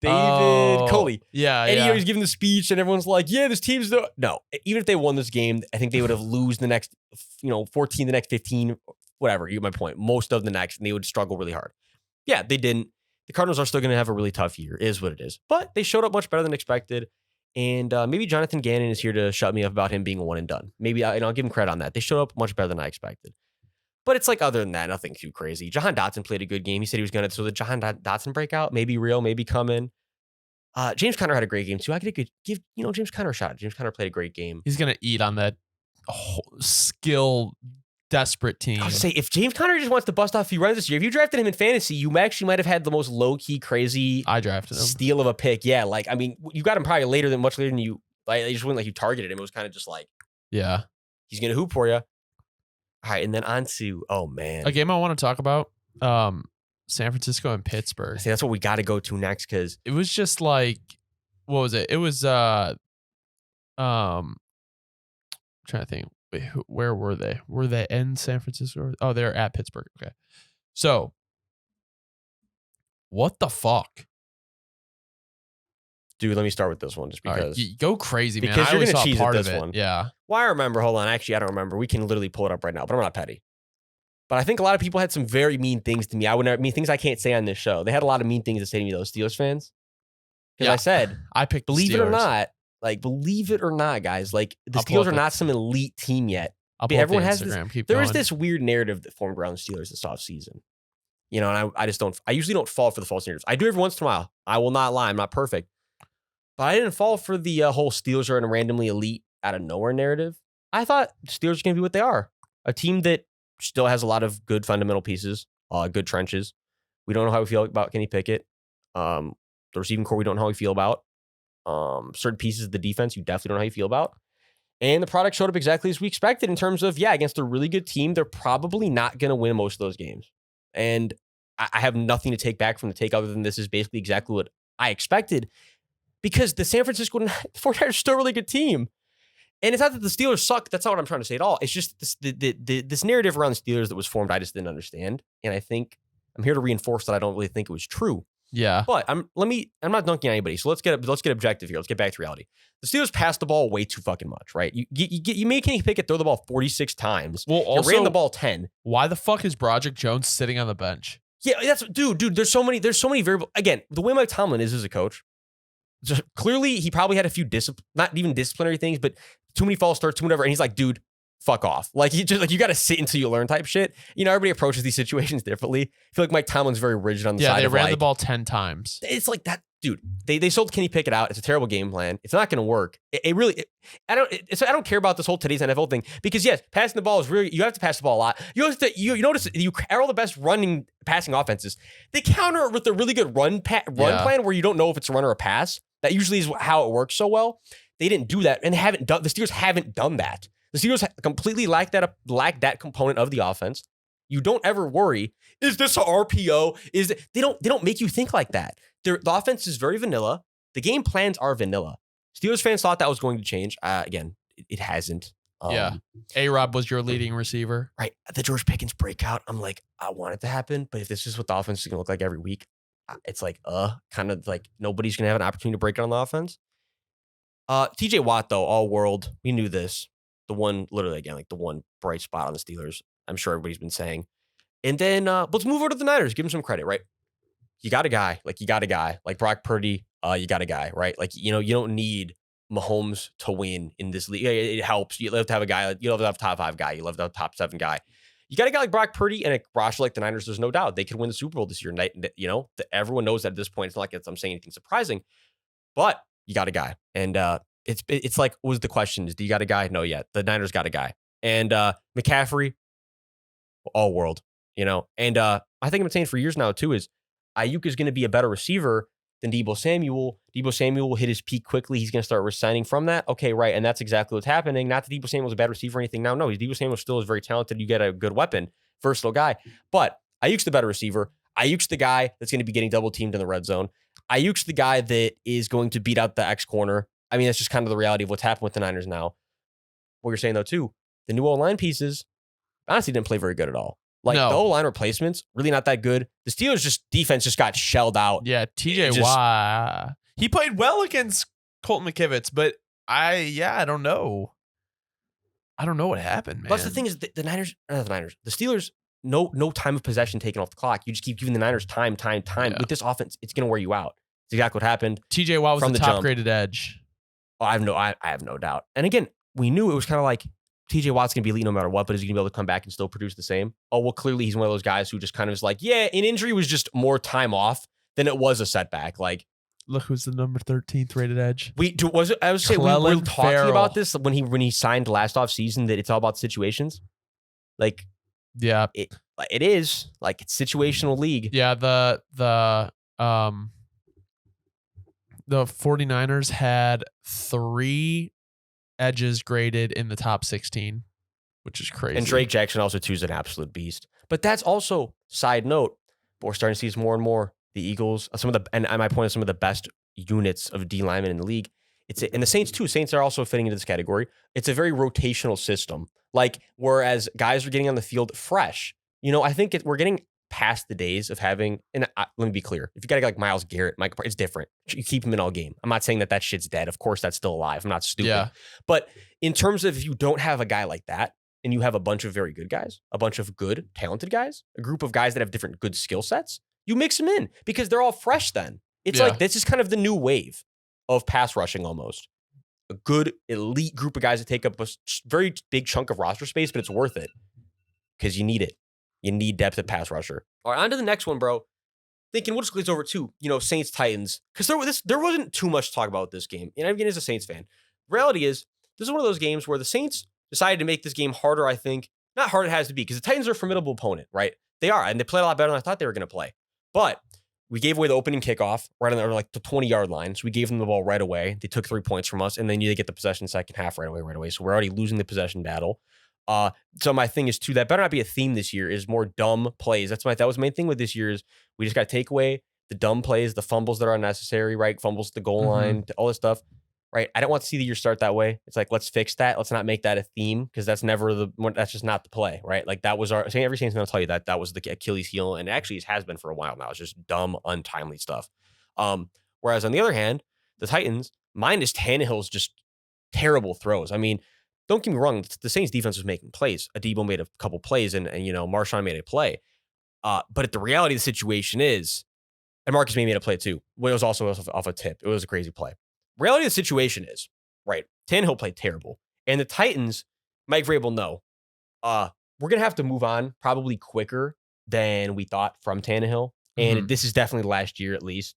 Coley. Yeah, and he was giving the speech, and everyone's like, yeah, this team's no. Even if they won this game, I think they would have lose the next, 14, the next 15, whatever. You get my point. Most of the next, and they would struggle really hard. Yeah, they didn't. The Cardinals are still going to have a really tough year, is what it is. But they showed up much better than expected. And maybe Jonathan Gannon is here to shut me up about him being a one and done. Maybe I'll give him credit on that. They showed up much better than I expected. But it's like, other than that, nothing too crazy. Jahan Dotson played a good game. He said he was going to. So the Jahan Dotson breakout, maybe real, maybe coming. James Conner had a great game too. I could give James Conner a shot. James Conner played a great game. He's going to eat on that skill desperate team. I was say, if James Conner just wants to bust off a few runs this year, if you drafted him in fantasy, you actually might have had the most low key, crazy. I drafted him. Steal of a pick. Yeah, like I mean, you got him probably much later than you. Like, they just went like you targeted him. It was kind of just like, yeah, he's gonna hoop for you. All right, and then on to, oh man, a game I want to talk about, San Francisco and Pittsburgh. See, that's what we got to go to next, because it was just like, what was it? It was I'm trying to think. Wait, where were they? Were they in San Francisco? Oh, they're at Pittsburgh. Okay, so what the fuck? Dude, let me start with this one just because. Right, go crazy, man. Because you're going to cheese at this one. Yeah. Well, I remember. Hold on. Actually, I don't remember. We can literally pull it up right now, but I'm not petty. But I think a lot of people had some very mean things to me. Things I can't say on this show. They had a lot of mean things to say to me, those Steelers fans. Because I said, I picked believe it or not, guys, like the Steelers are not some elite team yet. Everyone has this. There is this weird narrative that formed around the Steelers this offseason. And I just don't. I usually don't fall for the false narratives. I do every once in a while. I will not lie. I'm not perfect. But I didn't fall for the whole Steelers are in a randomly elite out of nowhere narrative. I thought the Steelers are going to be what they are. A team that still has a lot of good fundamental pieces, good trenches. We don't know how we feel about Kenny Pickett. The receiving core we don't know how we feel about. Certain pieces of the defense you definitely don't know how you feel about. And the product showed up exactly as we expected in terms of, against a really good team, they're probably not going to win most of those games. And I have nothing to take back from the take other than this is basically exactly what I expected. Because the San Francisco 49ers are still a really good team. And it's not that the Steelers suck. That's not what I'm trying to say at all. It's just this narrative around the Steelers that was formed, I just didn't understand. And I think I'm here to reinforce that I don't really think it was true. Yeah. But I'm not dunking on anybody. So let's get objective here. Let's get back to reality. The Steelers passed the ball way too fucking much, right? You make Kenny Pickett throw the ball 46 times. Well, also, you ran the ball 10. Why the fuck is Broderick Jones sitting on the bench? Yeah, that's dude. There's so many variables. Again, the way Mike Tomlin is as a coach, just clearly he probably had a few not even disciplinary things, but too many false starts, too whatever. And he's like, dude, fuck off. Like you got to sit until you learn type shit. Everybody approaches these situations differently. I feel like Mike Tomlin's very rigid on the side. Yeah, they of ran the ball 10 times. It's like that. dude, they sold Kenny Pickett out. It's a terrible game plan. It's not going to work. I don't care about this whole today's NFL thing because yes, passing the ball is really, you have to pass the ball a lot. You notice you are all the best passing offenses. They counter it with a really good run plan where you don't know if it's a run or a pass. That usually is how it works so well. They didn't do that and the Steelers haven't done that. The Steelers completely lack that component of the offense. You don't ever worry, is this a RPO? They don't make you think like that. The offense is very vanilla. The game plans are vanilla. Steelers fans thought that was going to change. Again, it hasn't. A-Rob was your leading receiver. Right. The George Pickens breakout, I'm like, I want it to happen, but if this is what the offense is going to look like every week, it's like, kind of like nobody's going to have an opportunity to break it on the offense. TJ Watt, though, all world. We knew this. The one bright spot on the Steelers. I'm sure everybody's been saying. And then let's move over to the Niners. Give them some credit, right? You got a guy. Like Brock Purdy, you got a guy, right? Like, you don't need Mahomes to win in this league. It helps. You love to have a guy. You love to have a top 5 guy. You love to have a top 7 guy. You got a guy like Brock Purdy and a roster like the Niners. There's no doubt they could win the Super Bowl this year. Everyone knows that at this point. It's not like I'm saying anything surprising, but you got a guy. And it's like, what was the question? Do you got a guy? No, yet. The Niners got a guy. And McCaffrey, all world, And I think I've been saying for years now, too, is Ayuk is going to be a better receiver than Deebo Samuel. Deebo Samuel will hit his peak quickly. He's going to start resigning from that. Okay, right. And that's exactly what's happening. Not that Deebo Samuel's a bad receiver or anything. No, Deebo Samuel still is very talented. You get a good weapon, versatile guy. But Ayuk's the better receiver. Ayuk's the guy that's going to be getting double teamed in the red zone. Ayuk's the guy that is going to beat out the X corner. I mean, that's just kind of the reality of what's happened with the Niners now. What you're saying, though, too, the new O-line pieces honestly didn't play very good at all. The O-line replacements, really not that good. The Steelers' defense just got shelled out. Yeah, TJ Watt. He played well against Colton McKivitz, but I don't know. I don't know what happened, man. But the thing is, the Steelers, no time of possession taken off the clock. You just keep giving the Niners time. Yeah. With this offense, it's going to wear you out. It's exactly what happened. TJ Watt was the top-graded edge. Oh, I have no doubt. And again, we knew it was kind of like, TJ Watt's going to be elite no matter what, but is he going to be able to come back and still produce the same? Oh, well, clearly he's one of those guys who just kind of is like, yeah, an injury was just more time off than it was a setback. Like, look who's the number 13th rated edge. We were talking about this when he signed last off season, that it's all about situations. Like, yeah, it is like, it's situational league. Yeah. The 49ers had 3 edges graded in the top 16, which is crazy. And Drake Jackson also too is an absolute beast. But that's also, side note, but we're starting to see this more and more. The Eagles, and my point is some of the best units of D linemen in the league. And the Saints too. Saints are also fitting into this category. It's a very rotational system. Like, whereas guys are getting on the field fresh. I think we're getting past the days of having, and let me be clear, if you got a guy like Myles Garrett, it's different. You keep him in all game. I'm not saying that shit's dead. Of course, that's still alive. I'm not stupid. Yeah. But in terms of, if you don't have a guy like that, and you have a bunch of very good guys, a bunch of good, talented guys, a group of guys that have different good skill sets, you mix them in because they're all fresh then. It's like, this is kind of the new wave of pass rushing almost. A good elite group of guys that take up a very big chunk of roster space, but it's worth it because you need it. You need depth at pass rusher. All right, on to the next one, bro. Thinking we'll just glaze over to, Saints Titans, because there wasn't too much to talk about with this game. And again, as a Saints fan, the reality is this is one of those games where the Saints decided to make this game harder. I think not hard it has to be, because the Titans are a formidable opponent, right? They are, and they play a lot better than I thought they were going to play. But we gave away the opening kickoff right on the 20-yard line. So we gave them the ball right away. They took 3 points from us, and then they get the possession second half right away. So we're already losing the possession battle. So my thing is too, that better not be a theme this year, is more dumb plays. That was my main thing with this year, is we just got to take away the dumb plays, the fumbles that are unnecessary, right? Fumbles to the goal line, all this stuff, right? I don't want to see the year start that way. It's like, let's fix that. Let's not make that a theme, because that's that's just not the play, right? Like, that was every Saints going to tell you that was the Achilles heel, and actually it has been for a while now. It's just dumb, untimely stuff. Whereas on the other hand, the Titans, minus Tannehill's just terrible throws. I mean, don't get me wrong, the Saints defense was making plays. Adebo made a couple plays, and Marshawn made a play. But the reality of the situation is, and Marcus May made a play too. Well, it was also off a tip. It was a crazy play. Reality of the situation is, right, Tannehill played terrible. And the Titans, Mike Vrabel, no. We're going to have to move on probably quicker than we thought from Tannehill. And this is definitely last year, at least.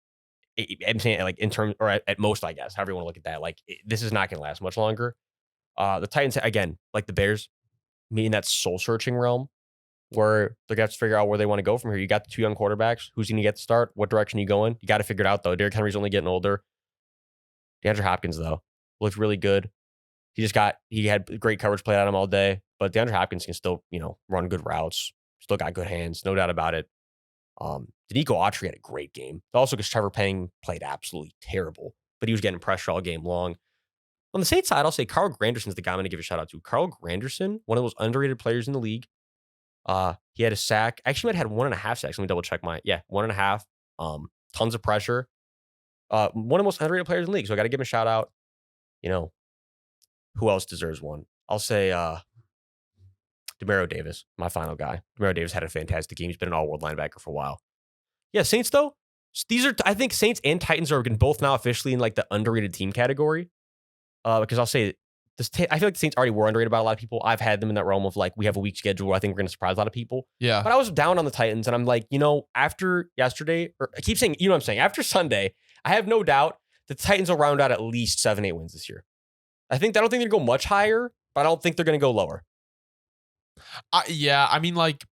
I'm saying like in terms, or at most, I guess, however you want to look at that. Like this is not going to last much longer. The Titans, again, like the Bears, me in that soul searching realm where they're going to have to figure out where they want to go from here. You got the 2 young quarterbacks. Who's going to get the start? What direction are you going? You got to figure it out, though. Derrick Henry's only getting older. DeAndre Hopkins, though, looked really good. He had great coverage played on him all day, but DeAndre Hopkins can still, run good routes. Still got good hands, no doubt about it. Danico Autry had a great game. Also, because Trevor Penning played absolutely terrible, but he was getting pressure all game long. On the Saints side, I'll say Carl Granderson's the guy I'm going to give a shout out to. Carl Granderson, one of the most underrated players in the league. He had a sack. Actually, might have had 1.5 sacks. Let me double check mine. Yeah, 1.5. Tons of pressure. One of the most underrated players in the league. So I got to give him a shout out. Who else deserves one? I'll say Demario Davis, my final guy. Demario Davis had a fantastic game. He's been an all-world linebacker for a while. Yeah, Saints, though, I think Saints and Titans are both now officially in like the underrated team category. Because I'll say I feel like the Saints already were underrated by a lot of people. I've had them in that realm of like, we have a weak schedule. I think we're going to surprise a lot of people. Yeah. But I was down on the Titans, and I'm like, after yesterday, or I keep saying, what I'm saying, after Sunday, I have no doubt the Titans will round out at least 7-8 wins this year. I don't think they're going to go much higher, but I don't think they're going to go lower. Yeah, I mean, like,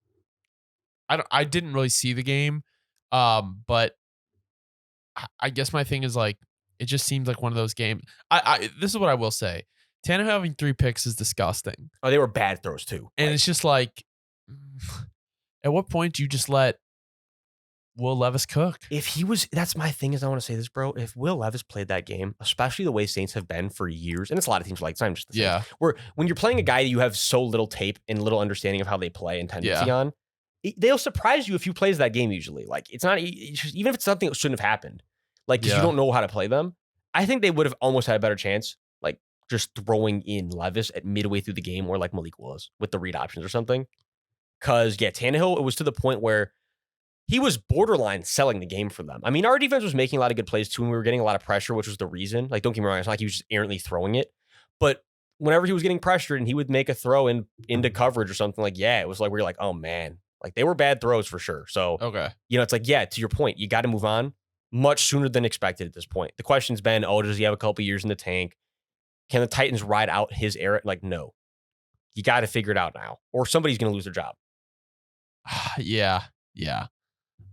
I didn't really see the game, but I guess my thing is like, it just seems like one of those games. This is what I will say: Tannehill having 3 picks is disgusting. Oh, they were bad throws too, and it's just like, at what point do you just let Will Levis cook? That's my thing is I want to say this, bro. If Will Levis played that game, especially the way Saints have been for years, and it's a lot of teams like, it's not just the Saints, where when you're playing a guy that you have so little tape and little understanding of how they play and tendency on, they'll surprise you if you plays that game usually. Like even if it's something that shouldn't have happened, like because you don't know how to play them, I think they would have almost had a better chance, like just throwing in Levis at midway through the game, or like Malik Willis with the read options or something. Because Tannehill, it was to the point where he was borderline selling the game for them. I mean, our defense was making a lot of good plays too, and we were getting a lot of pressure, which was the reason. Like, don't get me wrong, it's not like he was just errantly throwing it. But whenever he was getting pressured and he would make a throw into coverage or something, like, it was like, we were like, oh man, like they were bad throws for sure. So, okay, it's like, to your point, you got to move on much sooner than expected at this point. The question's been, does he have a couple years in the tank? Can the Titans ride out his era? Like, no. You got to figure it out now, or somebody's going to lose their job. Yeah.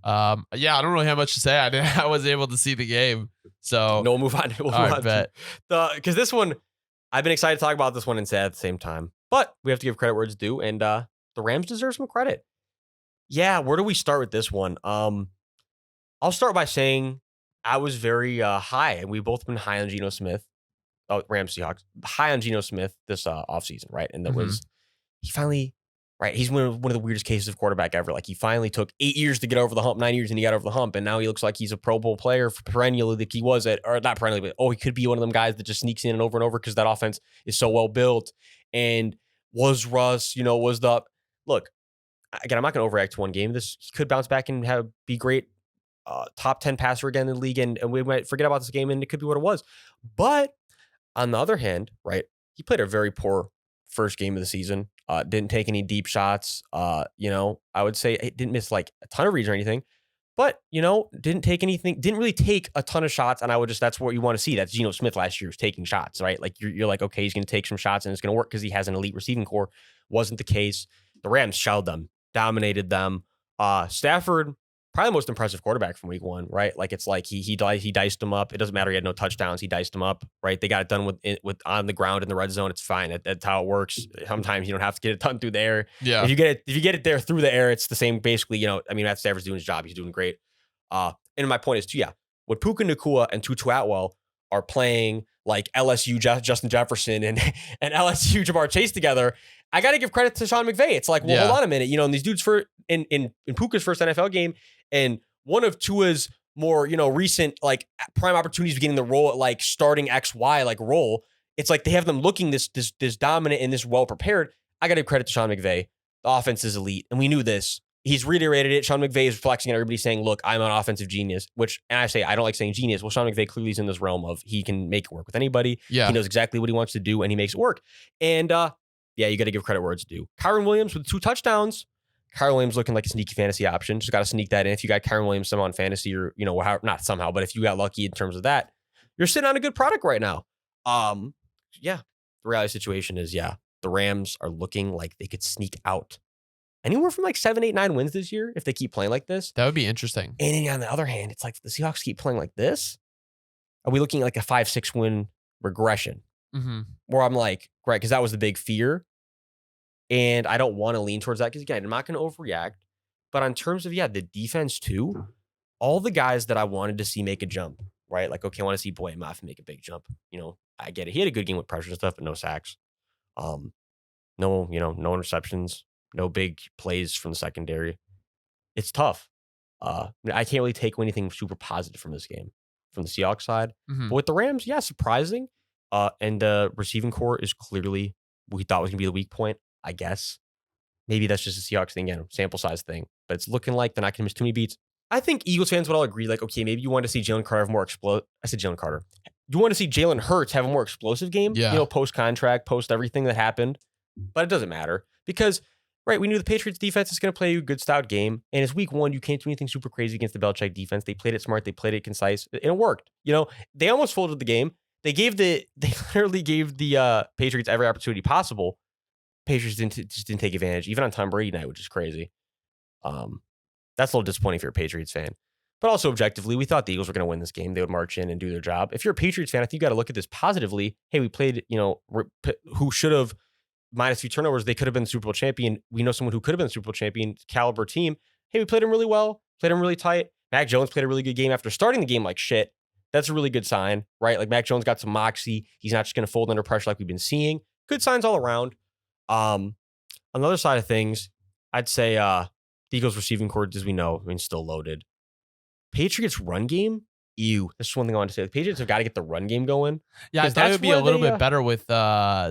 I don't really have much to say. I was able to see the game, so no, we'll move on. We'll move on. Bet. Because this one, I've been excited to talk about this one and sad at the same time, but we have to give credit where it's due, and the Rams deserve some credit. Yeah, where do we start with this one? I'll start by saying I was very high, and we've both been high on Geno Smith. Oh, Rams Seahawks, high on Geno Smith this offseason, right? And that was he finally. Right, he's one of the weirdest cases of quarterback ever. Like, he finally took 8 years to get over the hump, 9 years, and he got over the hump, and now he looks like he's a Pro Bowl player perennially, like he was or not perennially, but he could be one of them guys that just sneaks in and over because that offense is so well built. And was Russ, was the look again? I'm not going to overreact to one game. He could bounce back and be great, top 10 passer again in the league, and we might forget about this game, and it could be what it was. But on the other hand, right, he played a very poor first game of the season. Didn't take any deep shots. I would say it didn't miss like a ton of reads or anything, but didn't really take a ton of shots. And that's what you want to see. That's Geno Smith last year was taking shots, right? Like you're like, okay, he's going to take some shots and it's going to work because he has an elite receiving core. Wasn't the case. The Rams shelled them, dominated them. Stafford, probably the most impressive quarterback from week 1, right? Like it's like he diced them up. It doesn't matter. He had no touchdowns. He diced them up, right? They got it done with on the ground in the red zone. It's fine. That's how it works. Sometimes you don't have to get it done through the air. Yeah. If you get it there through the air, it's the same. Basically, Matt Stafford's doing his job. He's doing great. And my point is too, when Puka Nacua and Tutu Atwell are playing like LSU Justin Jefferson and LSU Jamar Chase together, I got to give credit to Sean McVay. It's like, well, hold on a minute. And these dudes in Puka's first NFL game and one of Tua's more, recent like prime opportunities of getting the role at like starting XY like role. It's like they have them looking this dominant and this well prepared. I got to give credit to Sean McVay. The offense is elite, and we knew this. He's reiterated it. Sean McVay is flexing at everybody saying, look, I'm an offensive genius, and I say, I don't like saying genius. Well, Sean McVay clearly is in this realm of he can make it work with anybody. Yeah. He knows exactly what he wants to do, and he makes it work. And you got to give credit where it's due. Kyron Williams with 2 touchdowns. Kyron Williams looking like a sneaky fantasy option. Just got to sneak that in. If you got Kyron Williams somehow on fantasy, or not somehow, but if you got lucky in terms of that, you're sitting on a good product right now. The reality situation is, the Rams are looking like they could sneak out anywhere from like 7, 8, 9 wins this year if they keep playing like this. That would be interesting. And then on the other hand, it's like the Seahawks keep playing like this. Are we looking at like a 5, 6 win regression? Mm-hmm. Where I'm like, right, because that was the big fear. And I don't want to lean towards that because, again, I'm not going to overreact. But in terms of, the defense too, all the guys that I wanted to see make a jump, right? Like, okay, I want to see Boye Mafe make a big jump. I get it. He had a good game with pressure and stuff, but no sacks. No interceptions, no big plays from the secondary. It's tough. I can't really take anything super positive from this game from the Seahawks side. Mm-hmm. But with the Rams, surprising. And the receiving core is clearly we thought was going to be the weak point, I guess. Maybe that's just a Seahawks thing, sample size thing. But it's looking like they're not going to miss too many beats. I think Eagles fans would all agree, like, okay, maybe you want to see Jalen Carter have more I said Jalen Carter. You want to see Jalen Hurts have a more explosive game, post-contract, post everything that happened. But it doesn't matter because, right, we knew the Patriots defense is going to play you a good, stout game. And it's week 1. You can't do anything super crazy against the Belichick defense. They played it smart. They played it concise. And it worked. They almost folded the game. They literally gave the Patriots every opportunity possible. Patriots just didn't take advantage, even on Tom Brady night, which is crazy. That's a little disappointing if you're a Patriots fan. But also objectively, we thought the Eagles were going to win this game. They would march in and do their job. If you're a Patriots fan, I think you got to look at this positively. Hey, we played, who should have minus 3 turnovers. They could have been the Super Bowl champion. We know someone who could have been the Super Bowl champion caliber team. Hey, we played them really well, played them really tight. Mac Jones played a really good game after starting the game like shit. That's a really good sign, right? Like Mac Jones got some moxie. He's not just going to fold under pressure like we've been seeing. Good signs all around. On the other side of things, I'd say the Eagles receiving corps, as we know, still loaded. Patriots run game, that's one thing I want to say. The Patriots have got to get the run game going. Yeah, I thought it would be a little bit better with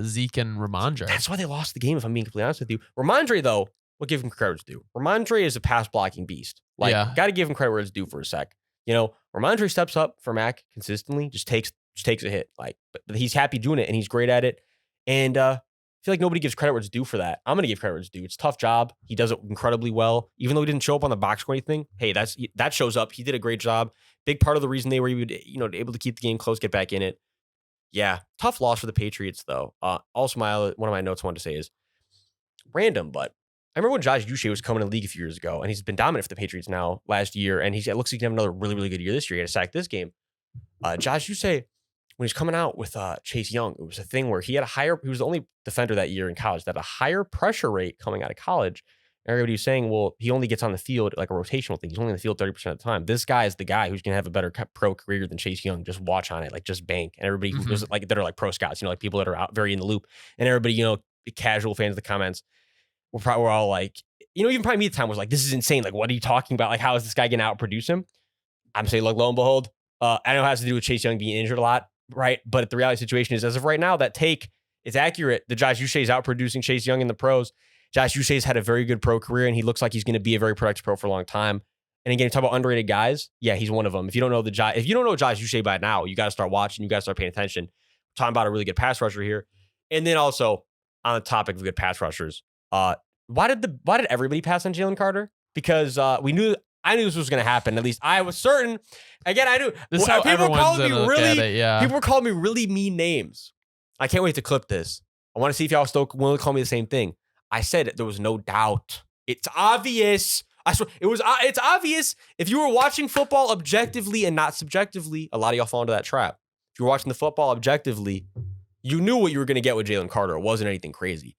Zeke and Ramondre. That's why they lost the game, if I'm being completely honest with you. Ramondre, though, we'll give him credit due. Ramondre is a pass blocking beast. Got to give him credit where it's due for a sec. Ramondre steps up for Mac consistently, just takes a hit. But he's happy doing it, and he's great at it. And I feel like nobody gives credit where it's due for that. I'm going to give credit where it's due. It's a tough job. He does it incredibly well. Even though he didn't show up on the box score or anything, hey, that shows up. He did a great job. Big part of the reason they were able to keep the game close, get back in it. Yeah, tough loss for the Patriots, though. Also, one of my notes I wanted to say is random, but I remember when Josh Uche was coming in the league a few years ago, and he's been dominant for the Patriots now last year, and it looks like he can have another really, really good year this year. He had a sack this game. Josh Uche, when he's coming out with Chase Young, it was a thing where he was the only defender that year in college that had a higher pressure rate coming out of college. And everybody was saying, well, he only gets on the field like a rotational thing. He's only on the field 30% of the time. This guy is the guy who's going to have a better pro career than Chase Young. Just watch on it, just bank. And everybody who's that are like pro scouts, like people that are out very in the loop. And everybody, casual fans of the comments, we're all like, even probably me at the time was like, this is insane. Like, what are you talking about? Like, how is this guy going to outproduce him? I'm saying, lo and behold, I know it has to do with Chase Young being injured a lot, right? But the reality situation is, as of right now, that take is accurate. The Josh Uche is outproducing Chase Young in the pros. Josh Uche's had a very good pro career, and he looks like he's going to be a very productive pro for a long time. And again, talk about underrated guys. Yeah, he's one of them. If you don't know Josh Uche by now, you got to start watching. You got to start paying attention. We're talking about a really good pass rusher here. And then also on the topic of good pass rushers, why did everybody pass on Jalen Carter? Because I knew this was going to happen. At least I was certain. Again, I knew. This is how people were calling me Yeah. really mean names. I can't wait to clip this. I want to see if y'all still willing to call me the same thing. I said there was no doubt. It's obvious. I swear it's obvious. If you were watching football objectively and not subjectively, a lot of y'all fall into that trap. If you were watching the football objectively, you knew what you were going to get with Jalen Carter. It wasn't anything crazy.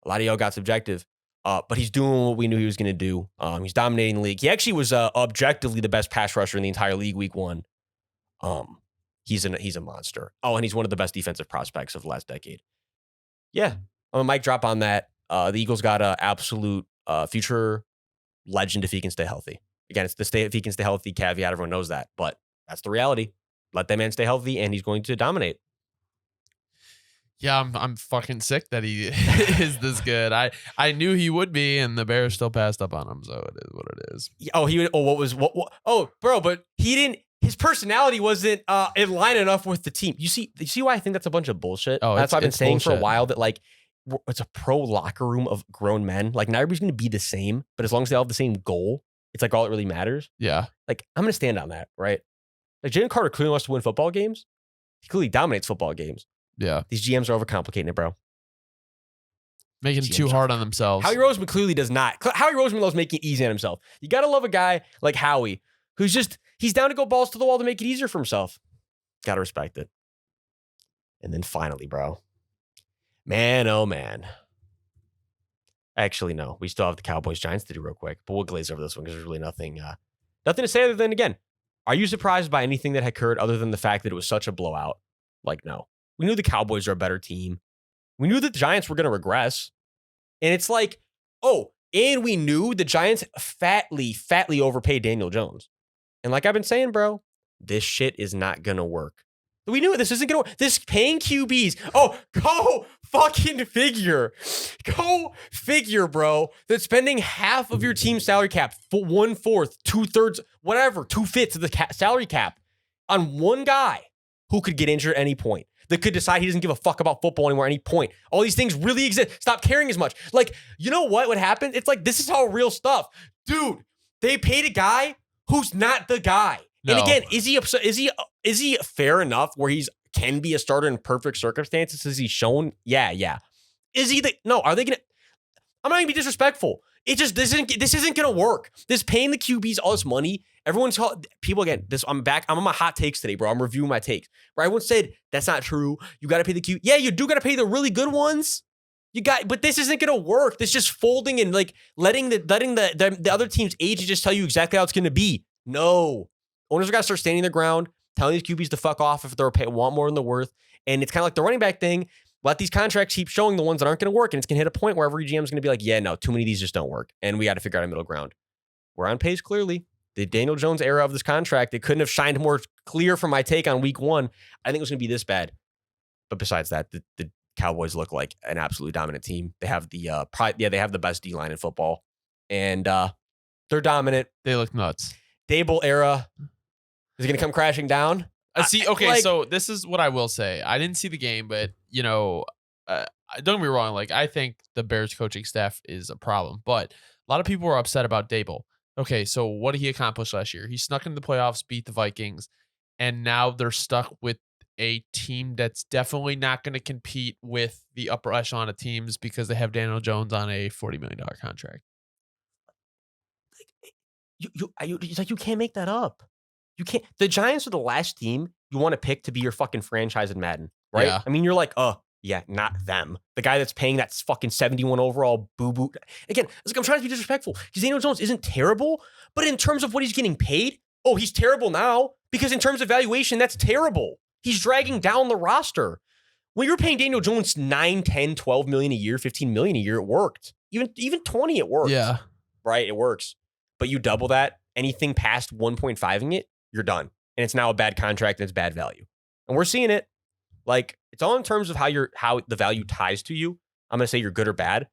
A lot of y'all got subjective. But he's doing what we knew he was going to do. He's dominating the league. He actually was objectively the best pass rusher in the entire league week 1. He's a monster. Oh, and he's one of the best defensive prospects of the last decade. Yeah, I'm a mic drop on that. The Eagles got an absolute future legend if he can stay healthy. Again, it's if he can stay healthy caveat. Everyone knows that, but that's the reality. Let that man stay healthy, and he's going to dominate. Yeah, I'm fucking sick that he is this good. I knew he would be, and the Bears still passed up on him, so it is what it is. But he didn't. His personality wasn't in line enough with the team. You see why I think that's a bunch of bullshit. That's why I've been saying bullshit for a while that it's a pro locker room of grown men. Like, not everybody's going to be the same, but as long as they all have the same goal, it's like all that really matters. Yeah. Like, I'm going to stand on that, right? Like, Jalen Carter clearly wants to win football games. He clearly dominates football games. Yeah. These GMs are overcomplicating it, bro. Making it too hard on themselves. Howie Roseman clearly does not. Howie Roseman loves making it easy on himself. You got to love a guy like Howie, who's just, he's down to go balls to the wall to make it easier for himself. Got to respect it. And then finally, bro. Man, oh man. Actually, no. We still have the Cowboys-Giants to do real quick, but we'll glaze over this one because there's really nothing to say other than, again, are you surprised by anything that had occurred other than the fact that it was such a blowout? Like, no. We knew the Cowboys are a better team. We knew that the Giants were going to regress. And it's like, oh, and we knew the Giants fatly overpaid Daniel Jones. And like I've been saying, bro, this shit is not going to work. We knew it. This isn't going to work. This paying QBs. Oh, go fucking figure. Go figure, bro, that spending half of your team's salary cap, 1/4, 2/3, whatever, 2/5 of the salary cap on one guy who could get injured at any point, that could decide he doesn't give a fuck about football anymore at any point. All these things really exist. Stop caring as much. Like, you know what would happen? It's like, this is all real stuff. Dude, they paid a guy who's not the guy. No. And again, is he fair enough where he's can be a starter in perfect circumstances? Has he shown? Yeah. Is he no, are they gonna? I'm not gonna be disrespectful. It just this isn't gonna work. This paying the QBs all this money. Everyone's people again. I'm back. I'm on my hot takes today, bro. I'm reviewing my takes. Where everyone said that's not true. You got to pay the Q. Yeah, you do got to pay the really good ones. But this isn't gonna work. This just folding and like letting the other team's agents just tell you exactly how it's gonna be. No, owners are gotta start standing their ground, telling these QBs to fuck off if they're want more than they're worth. And it's kind of like the running back thing. Let these contracts keep showing the ones that aren't going to work, and it's going to hit a point where every GM is going to be like, yeah, no, too many of these just don't work, and we got to figure out a middle ground. We're on pace, clearly. The Daniel Jones era of this contract, it couldn't have shined more clear from my take on week one. I think it was going to be this bad. But besides that, the Cowboys look like an absolutely dominant team. They have they have the best D-line in football, and they're dominant. They look nuts. Dable era is going to come crashing down. So this is what I will say. I didn't see the game, but, don't get me wrong. Like, I think the Bears coaching staff is a problem, but a lot of people were upset about Dable. Okay, so what did he accomplish last year? He snuck into the playoffs, beat the Vikings, and now they're stuck with a team that's definitely not going to compete with the upper echelon of teams because they have Daniel Jones on a $40 million contract. You can't make that up. You can't. The Giants are the last team you want to pick to be your fucking franchise in Madden, right? Yeah. I mean, you're like, yeah, not them. The guy that's paying that fucking 71 overall boo-boo. Again, I'm trying to be disrespectful because Daniel Jones isn't terrible, but in terms of what he's getting paid, he's terrible now because in terms of valuation, that's terrible. He's dragging down the roster. When you're paying Daniel Jones 9, 10, 12 million a year, 15 million a year, it worked. Even 20, it works. Yeah. Right, it works. But you double that, anything past 1.5ing it, you're done. And it's now a bad contract and it's bad value. And we're seeing it. Like, it's all in terms of how the value ties to you. I'm going to say you're good or bad.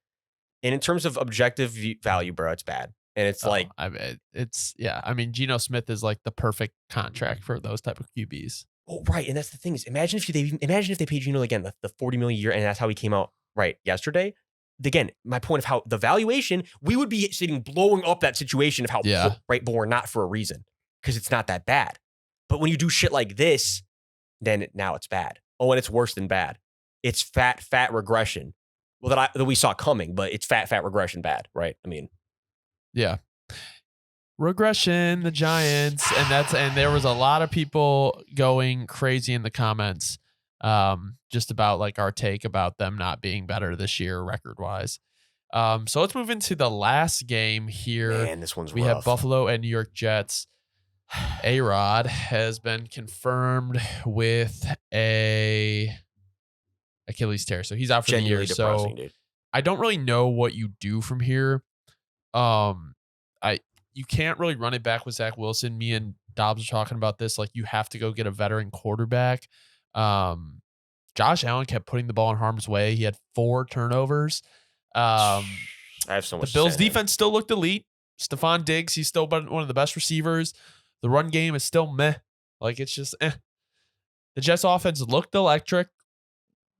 And in terms of objective value, bro, it's bad. And it's I mean, Geno Smith is like the perfect contract for those type of QBs. Oh, right. And that's the thing is, imagine if they paid Geno again, the $40 million a year, and that's how he came out right yesterday. Again, my point of how the valuation, we would be sitting blowing up that situation of how right, but we're not for a reason because it's not that bad. But when you do shit like this, then now it's bad. Oh, and it's worse than bad. It's fat regression. Well, that we saw coming, but it's fat regression bad, right? I mean, yeah, regression, the Giants, and there was a lot of people going crazy in the comments, just about like our take about them not being better this year record wise. So let's move into the last game here. Man, this one's we rough. have Buffalo and New York Jets. A-Rod has been confirmed with a Achilles tear, so he's out for the year. So dude. I don't really know what you do from here. You can't really run it back with Zach Wilson. Me and Dobbs are talking about this. Like, you have to go get a veteran quarterback. Josh Allen kept putting the ball in harm's way. He had 4 turnovers. I have so much. The Bills' defense still looked elite. Stephon Diggs, he's still one of the best receivers. The run game is still meh. Like, it's just eh. The Jets' offense looked electric,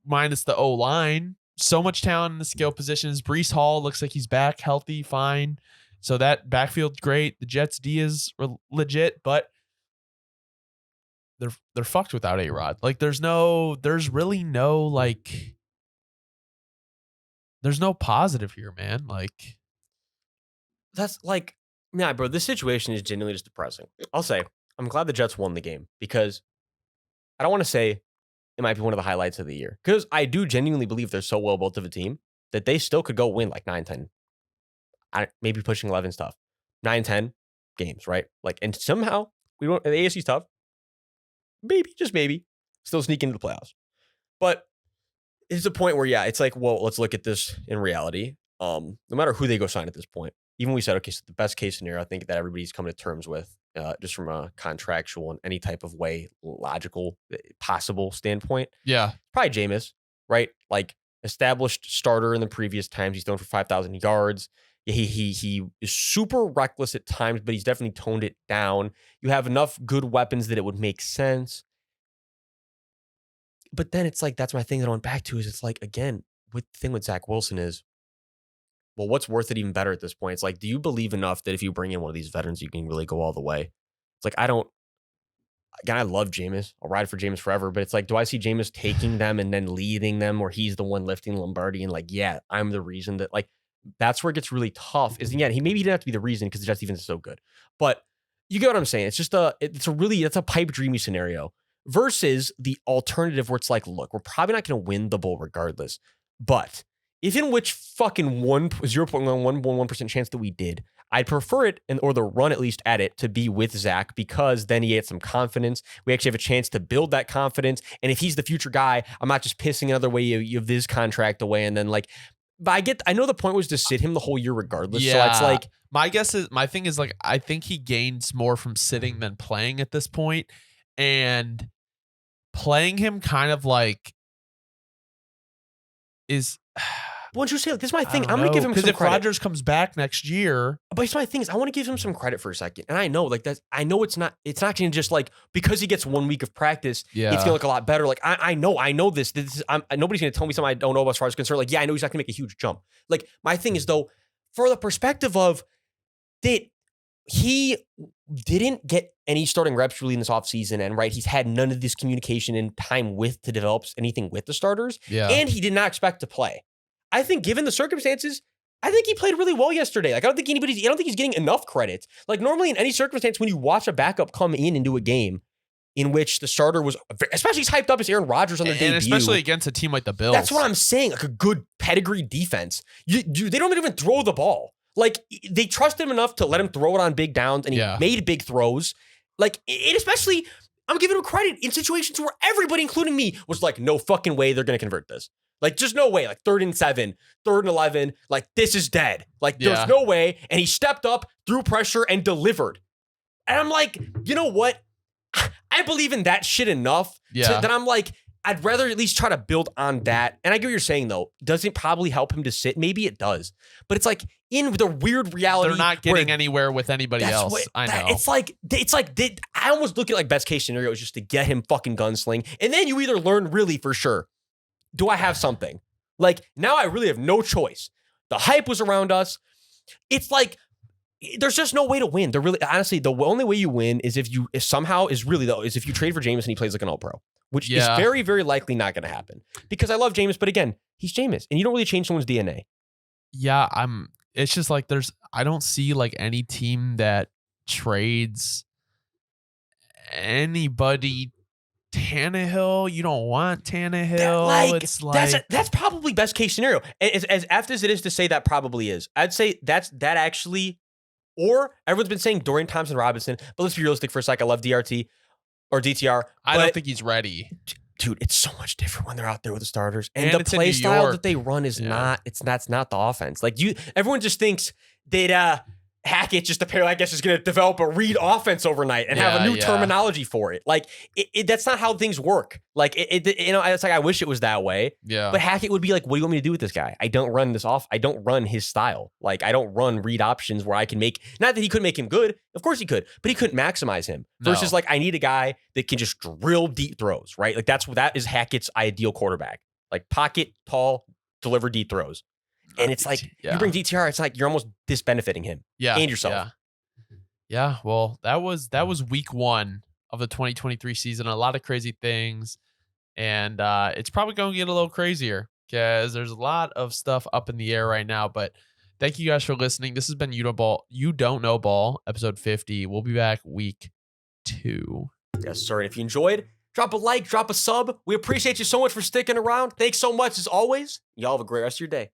minus the O-line. so much talent in the skill positions. Breece Hall looks like he's back, healthy, fine. So that backfield's great. The Jets' D is legit, but they're fucked without A-Rod. Like there's really no like there's no positive here, man. Like That's like, yeah, bro, this situation is genuinely just depressing. I'll say, I'm glad the Jets won the game because I don't want to say it might be one of the highlights of the year because I do genuinely believe they're so well built of a team that they still could go win like 9-10, maybe pushing 11 stuff, 9-10 games, right? Like, and somehow we won't, the AFC's tough. Maybe, just maybe, still sneak into the playoffs. But it's a point where, yeah, it's like, well, let's look at this in reality. No matter who they go sign at this point, even we said, okay, so the best case scenario, I think that everybody's coming to terms with, just from a contractual and any type of way, logical, possible standpoint. Yeah. Probably Jameis, right? Like established starter in the previous times. He's thrown for 5,000 yards. He is super reckless at times, but he's definitely toned it down. You have enough good weapons that it would make sense. But then it's like, that's my thing that I went back to is it's like, again, the thing with Zach Wilson is, well, what's worth it even better at this point? It's like, do you believe enough that if you bring in one of these veterans, you can really go all the way? It's like, again, I love Jameis. I'll ride for Jameis forever. But it's like, do I see Jameis taking them and then leading them where he's the one lifting Lombardi and like, yeah, I'm the reason that like, that's where it gets really tough is, yeah, maybe he didn't have to be the reason because the Jets defense is so good. But you get what I'm saying? It's just it's a pipe dreamy scenario versus the alternative where it's like, look, we're probably not going to win the bowl regardless. But if in which fucking 0.1% chance that we did, I'd prefer it, or the run at least at it, to be with Zach because then he had some confidence. We actually have a chance to build that confidence. And if he's the future guy, I'm not just pissing another way you have this contract away and then like, but I know the point was to sit him the whole year regardless. Yeah. So it's like, my thing is like, I think he gains more from sitting than playing at this point, and playing him kind of like is. Why don't you say, like, this is my thing. I'm going to give him some credit. Because if credit. Rodgers comes back next year. But it's my thing is I want to give him some credit for a second. And I know like that. I know it's not going to just like, because he gets 1 week of practice, it's going to look a lot better. Like I know this. Nobody's going to tell me something I don't know about as far as concerned. Like, yeah, I know he's not going to make a huge jump. Like my thing is though, for the perspective of that he didn't get any starting reps really in this offseason. And right, he's had none of this communication and time to develop anything with the starters. Yeah. And he did not expect to play. I think given the circumstances, I think he played really well yesterday. Like I don't think he's getting enough credit. Like normally in any circumstance, when you watch a backup come into a game in which the starter was, especially as hyped up as Aaron Rodgers on their debut. And especially against a team like the Bills. That's what I'm saying. Like a good pedigree defense. They don't even throw the ball. Like they trust him enough to let him throw it on big downs, and he made big throws. Like it especially, I'm giving him credit in situations where everybody, including me, was like, no fucking way they're going to convert this. Like, just no way. Like 3rd and 7, 3rd and 11. Like, this is dead. Like, there's no way. And he stepped up, threw pressure, and delivered. And I'm like, you know what? I believe in that shit enough that I'm like, I'd rather at least try to build on that. And I get what you're saying, though. Does it probably help him to sit? Maybe it does. But it's like, in the weird reality. They're not getting anywhere with anybody else. I know. It's like I almost look at like best case scenario is just to get him fucking gunsling. And then you either learn really for sure. Do I have something? Like, now I really have no choice. The hype was around us. It's like, there's just no way to win. Honestly, the only way you win is if you trade for Jameis and he plays like an all-pro, which is very, very likely not going to happen. Because I love Jameis, but again, he's Jameis, and you don't really change someone's DNA. Yeah, it's just like I don't see like any team that trades anybody. Tannehill, you don't want Tannehill. It's like that's probably best case scenario. As apt as it is to say that probably is, I'd say that actually, or everyone's been saying Dorian Thompson-Robinson, but let's be realistic for a sec. I love DRT or DTR. I don't think he's ready. Dude, it's so much different when they're out there with the starters. And the play style that they run is that's not the offense. Like everyone just thinks that Hackett just apparently, I guess, is going to develop a read offense overnight and have a new terminology for it. Like, that's not how things work. Like, it's like, I wish it was that way. Yeah. But Hackett would be like, what do you want me to do with this guy? I don't run I don't run his style. Like, I don't run read options where I can not that he couldn't make him good. Of course he could, but he couldn't maximize him. Versus, like, I need a guy that can just drill deep throws, right? Like, that is Hackett's ideal quarterback. Like, pocket, tall, deliver deep throws. And it's like, you bring DTR, it's like you're almost disbenefiting him and yourself. Yeah. Well, that was week 1 of the 2023 season. A lot of crazy things. And it's probably going to get a little crazier because there's a lot of stuff up in the air right now. But thank you guys for listening. This has been You Don't Know Ball, episode 50. We'll be back week 2. Yes, sir. And if you enjoyed, drop a like, drop a sub. We appreciate you so much for sticking around. Thanks so much as always. Y'all have a great rest of your day.